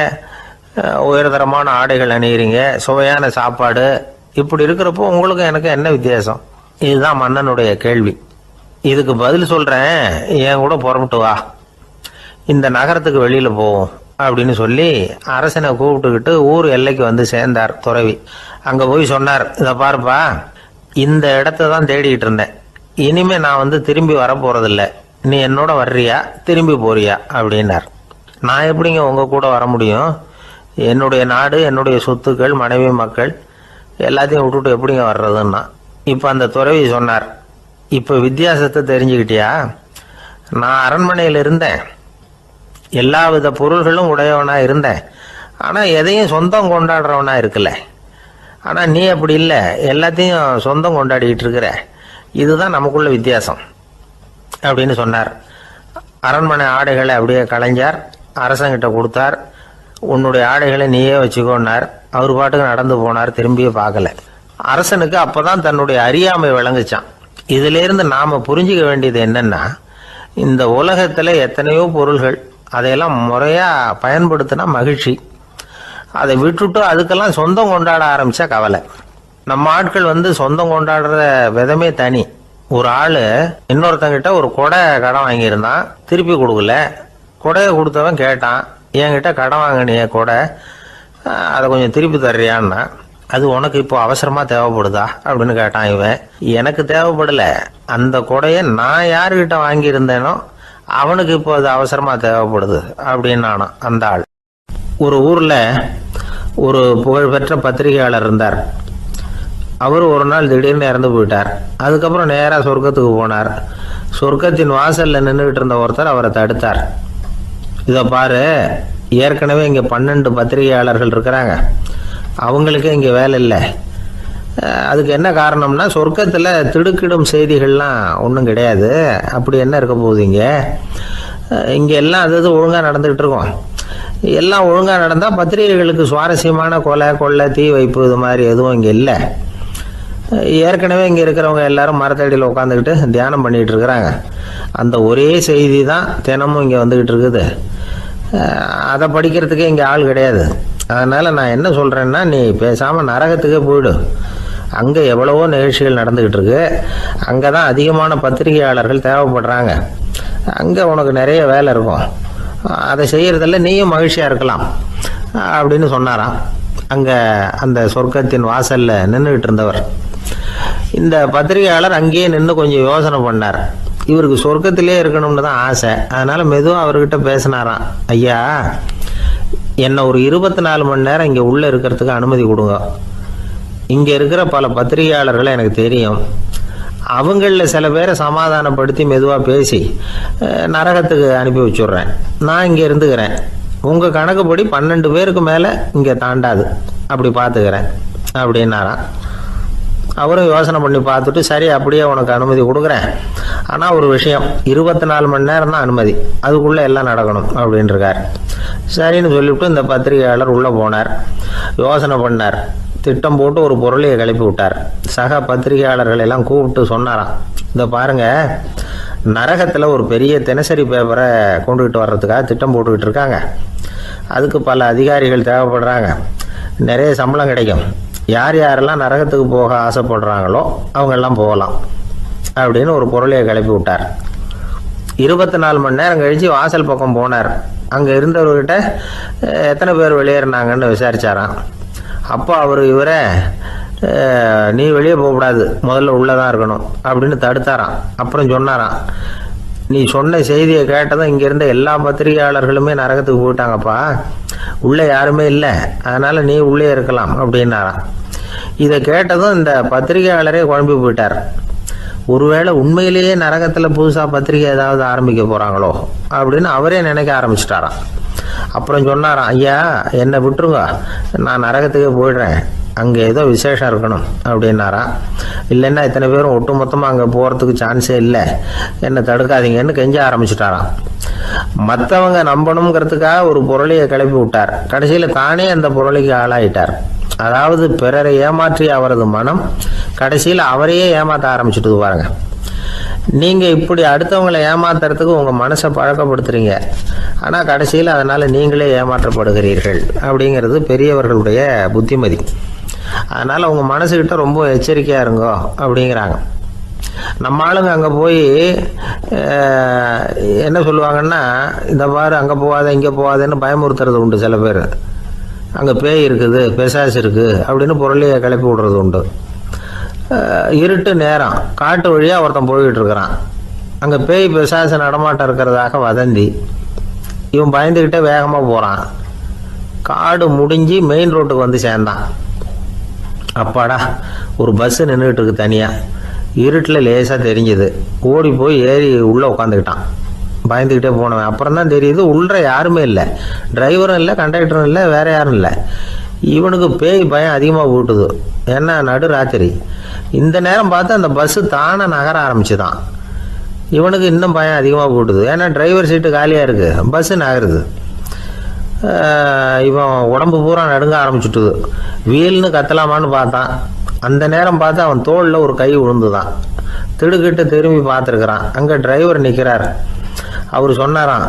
உயர்தரமான ஆடைகள் அணிகிறீங்க, சுவையான சாப்பாடு. இப்படி இருக்கிறப்போ உங்களுக்கு எனக்கு என்ன வித்தியாசம்? இதுதான் மன்னனுடைய கேள்வி. இதுக்கு பதில் சொல்கிறேன், என் கூட புறப்பட்டு வா, இந்த நகரத்துக்கு வெளியில் போவோம் அப்படின்னு சொல்லி அரசனை கூப்பிட்டுக்கிட்டு ஊர் எல்லைக்கு சேர்ந்தார் துறவி. அங்கே போய் சொன்னார், இதை பாருப்பா, இந்த இடத்த தான் தேடிக்கிட்டு இருந்தேன். இனிமே நான் திரும்பி வரப்போறதில்ல. நீ என்னோட வர்றியா, திரும்பி போறியா அப்படின்னார். நான் எப்படிங்க உங்கள் கூட வர முடியும்? என்னுடைய நாடு, என்னுடைய சொத்துக்கள், மனைவி, மக்கள் எல்லாத்தையும் விட்டுட்டு எப்படிங்க வர்றதுன்னா. இப்போ அந்த துறவி சொன்னார், இப்போ வித்தியாசத்தை தெரிஞ்சுக்கிட்டியா? நான் அரண்மனையில் இருந்தேன், எல்லா வித பொருள்களும் உடையவனா இருந்தேன், ஆனால் எதையும் சொந்தம் கொண்டாடுறவனா இருக்கல. ஆனால் நீ அப்படி இல்லை, எல்லாத்தையும் சொந்தம் கொண்டாடிக்கிட்டு இருக்கிற. இதுதான் நமக்குள்ள வித்தியாசம் அப்படின்னு சொன்னார். அரண்மனை ஆடைகளை அப்படியே கலைஞர் அரசங்கிட்ட கொடுத்தார். உன்னுடைய ஆடைகளை நீயே வச்சுக்கோன்னார். அவர் பாட்டுக்கு நடந்து போனார், திரும்பியே பார்க்கல. அரசனுக்கு அப்பதான் தன்னுடைய அறியாமை விளங்குச்சான். இதுல இருந்து நாம புரிஞ்சுக்க வேண்டியது என்னன்னா, இந்த உலகத்துல எத்தனையோ பொருள்கள், அதையெல்லாம் முறையா பயன்படுத்தினா மகிழ்ச்சி. அதை விட்டுட்டு அதுக்கெல்லாம் சொந்தம் கொண்டாட ஆரம்பிச்சா கவலை. நம்ம ஆட்கள் சொந்தம் கொண்டாடுற விதமே தனி. ஒரு ஆளு இன்னொருத்தங்கிட்ட ஒரு கொடை கடன் வாங்கியிருந்தான், திருப்பி கொடுக்கல. கொடையை கொடுத்தவன் கேட்டான், என்கிட்ட கடன் வாங்கினிய கொடை, அதை கொஞ்சம் திருப்பி தர்றியான்னா. அது உனக்கு இப்போ அவசரமா தேவைப்படுதா அப்படின்னு கேட்டான் இவன். எனக்கு தேவைப்படல, அந்த கொடையை நான் யாருக்கிட்ட வாங்கியிருந்தேனோ அவனுக்கு இப்போ அது அவசரமா தேவைப்படுது அப்படின்னு அந்த ஆள். ஒரு ஊர்ல ஒரு புகழ்பெற்ற பத்திரிகையாளர் இருந்தார். அவர் ஒரு நாள் திடீர்னு இறந்து போயிட்டார். அதுக்கப்புறம் நேராக சொர்க்கத்துக்கு போனார். சொர்க்கத்தின் வாசல்ல நின்றுகிட்டு இருந்த ஒருத்தர் அவரை தடுத்தார். இதை பாரு, ஏற்கனவே இங்கே 12 பத்திரிகையாளர்கள் இருக்கிறாங்க, அவங்களுக்கே இங்கே வேலை இல்லை. அதுக்கு என்ன காரணம்னா, சொர்க்கத்தில் திடுக்கிடும் செய்திகள்லாம் ஒன்றும் கிடையாது. அப்படி என்ன இருக்க போகுது? இங்கே எல்லாம் அது ஒழுங்காக நடந்துகிட்டு இருக்கோம். எல்லாம் ஒழுங்காக நடந்தால் பத்திரிகைகளுக்கு சுவாரஸ்யமான கொலை கொள்ளை தீ வைப்பு இது மாதிரி எதுவும் இங்கே இல்லை. ஏற்கனவே இங்கே இருக்கிறவங்க எல்லாரும் மரத்தடியில் உட்காந்துக்கிட்டு தியானம் பண்ணிகிட்டு இருக்கிறாங்க. அந்த ஒரே செய்தி தான் தினமும் இங்கே வந்துக்கிட்டு இருக்குது. அதை படிக்கிறதுக்கே இங்கே ஆள் கிடையாது. அதனால் நான் என்ன சொல்கிறேன்னா, நீ பேசாமல் நரகத்துக்கே போயிடு. அங்கே எவ்வளவோ நிகழ்ச்சிகள் நடந்துக்கிட்டு இருக்கு. அங்கே தான் அதிகமான பத்திரிகையாளர்கள் தேவைப்படுறாங்க. அங்கே உனக்கு நிறைய வேலை இருக்கும். அதை செய்கிறதில்ல நீயும் மகிழ்ச்சியாக இருக்கலாம் அப்படின்னு சொன்னாராம். அங்கே அந்த சொர்க்கத்தின் வாசலில் நின்றுக்கிட்டு இருந்தவர். இந்த பத்திரிகையாளர் அங்கேயே நின்று கொஞ்சம் யோசனை பண்ணார். இவருக்கு சொர்க்கத்திலே இருக்கணும்னு தான் ஆசை. அதனால் மெதுவாக அவர்கிட்ட பேசினாராம். ஐயா, என்னை ஒரு 24 மணி நேரம் இங்கே உள்ளே இருக்கிறதுக்கு அனுமதி கொடுங்க. இங்கே இருக்கிற பல பத்திரிகையாளர்களை எனக்கு தெரியும். அவங்களில் சில பேரை சமாதானப்படுத்தி மெதுவாக பேசி நரகத்துக்கு அனுப்பி வச்சுட்றேன். நான் இங்கே இருந்துக்கிறேன். உங்கள் கணக்குப்படி 12 பேருக்கு மேலே இங்கே தாண்டாது, அப்படி பார்த்துக்கிறேன் அப்படின்னாராம். அவரும் யோசனை பண்ணி பார்த்துட்டு, சரி அப்படியே உனக்கு அனுமதி கொடுக்குறேன். ஆனால் ஒரு விஷயம், 24 மணி நேரம் தான் அனுமதி, அதுக்குள்ளே எல்லாம் நடக்கணும் அப்படின்ட்டுருக்கார். சரின்னு சொல்லிவிட்டு இந்த பத்திரிகையாளர் உள்ளே போனார். யோசனை பண்ணார். திட்டம் போட்டு ஒரு பொருளையை கிளப்பி விட்டார். சக பத்திரிகையாளர்கள் எல்லாம் கூப்பிட்டு சொன்னாராம், இந்த பாருங்கள், நரகத்தில் ஒரு பெரிய தினசரி பேப்பரை கொண்டுகிட்டு வர்றதுக்காக திட்டம் போட்டுக்கிட்டு இருக்காங்க. அதுக்கு பல அதிகாரிகள் தேவைப்படுறாங்க. நிறைய சம்பளம் கிடைக்கும். யார் யாரெல்லாம் நரகத்துக்கு போக ஆசைப்படுறாங்களோ அவங்கெல்லாம் போகலாம் அப்படின்னு ஒரு பொருளையை கிளப்பி விட்டார். 24 மணி நேரம் கழித்து வாசல் பக்கம் போனார். அங்கே இருந்தவர்கிட்ட எத்தனை பேர் வெளியேறினாங்கன்னு விசாரிச்சாராம். அப்போ அவர் இவரை, நீ வெளியே போகக்கூடாது, முதல்ல உள்ளே தான் இருக்கணும் அப்படின்னு தடுத்தாராம். அப்புறம் சொன்னாராம், நீ சொன்ன செய்தியை கேட்டதும் இங்கே இருந்த எல்லா பத்திரிகையாளர்களுமே நரகத்துக்கு போயிட்டாங்கப்பா, உள்ளே யாருமே இல்லை, அதனால் நீ உள்ளே இருக்கலாம் அப்படின்னாராம். இதை கேட்டதும் இந்த பத்திரிகையாளரே குழம்பி போயிட்டார். ஒருவேளை உண்மையிலேயே நரகத்தில் புதுசாக பத்திரிகை ஏதாவது ஆரம்பிக்க போகிறாங்களோ அப்படின்னு அவரே நினைக்க ஆரம்பிச்சிட்டாராம். அப்புறம் சொன்னாராம், ஐயா என்னை விட்டுருங்க, நான் நரகத்துக்கே போயிடுறேன், அங்கே ஏதோ விசேஷம் இருக்கணும் அப்படின்னாராம். இல்லைன்னா இத்தனை பேரும் ஒட்டு மொத்தமாக அங்கே போகிறதுக்கு சான்ஸே இல்லை, என்னை தடுக்காதீங்கன்னு கெஞ்ச ஆரம்பிச்சிட்டாராம். மற்றவங்க நம்பணுங்கிறதுக்காக ஒரு பொருளையை கிளப்பி விட்டார். கடைசியில் தானே அந்த பொருளைக்கு ஆளாயிட்டார். அதாவது பிறரை ஏமாற்றிய அவரது மனம் கடைசியில் அவரையே ஏமாற்ற ஆரம்பிச்சுட்டு பாருங்க. நீங்கள் இப்படி அடுத்தவங்களை ஏமாத்துறதுக்கு உங்கள் மனசை பழக்கப்படுத்துறீங்க, ஆனால் கடைசியில் அதனால் நீங்களே ஏமாற்றப்படுகிறீர்கள் அப்படிங்கிறது பெரியவர்களுடைய புத்திமதி. அதனால் உங்கள் மனசுக்கிட்ட ரொம்ப எச்சரிக்கையாக இருங்கோ அப்படிங்கிறாங்க. நம்ம ஆளுங்க அங்கே போய் என்ன சொல்லுவாங்கன்னா, இந்த பாரு அங்கே போகாத இங்கே போகாதன்னு பயமுறுத்துறது உண்டு. சில பேர் அங்கே பேய் இருக்குது, பிசாசு இருக்குது அப்படின்னு பொருளையை கிளப்பி விடுறது உண்டு. இருட்டு நேரம் காட்டு வழியாக ஒருத்தன் போய்கிட்டு இருக்கிறான். அங்கே பேய் பிசாசு நடமாட்டம் இருக்கிறதாக வதந்தி. இவன் பயந்துக்கிட்டே வேகமாக போகிறான். காடு முடிஞ்சு மெயின் ரோட்டுக்கு வந்து சேர்ந்தான். அப்பாடா, ஒரு பஸ்ஸு நின்றுட்டு இருக்கு தனியாக. இருட்டில் லேசாக தெரிஞ்சுது. ஓடி போய் ஏறி உள்ளே உட்காந்துக்கிட்டான். பயந்துக்கிட்டே போனவன் அப்புறம் தான் தெரியுது உள்ளே யாருமே இல்லை, டிரைவரும் இல்லை, கண்டக்டரும் இல்லை, வேற யாரும் இல்லை. இவனுக்கு பேய் பயம் அதிகமாக போட்டுது. ஏன்னா நடு ராத்திரி. இந்த நேரம் பார்த்து அந்த பஸ்ஸு தானே நகர ஆரம்பிச்சுதான். இவனுக்கு இன்னும் பயம் அதிகமாக போட்டுது. ஏன்னா டிரைவர் சீட்டு காலியாக இருக்குது, பஸ்ஸு நகருது. இவன் உடம்பு பூரா நடுங்க ஆரம்பிச்சுட்டுது. வீல்னு கத்தலாமான்னு பார்த்தான். அந்த நேரம் பார்த்து அவன் தோளில் ஒரு கை விழுந்துதான். திடுக்கிட்டு திரும்பி பார்த்துருக்குறான். அங்கே டிரைவர் நிற்கிறார். அவர் சொன்னாராம்,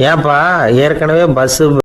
ஏன்பா ஏற்கனவே பஸ்ஸு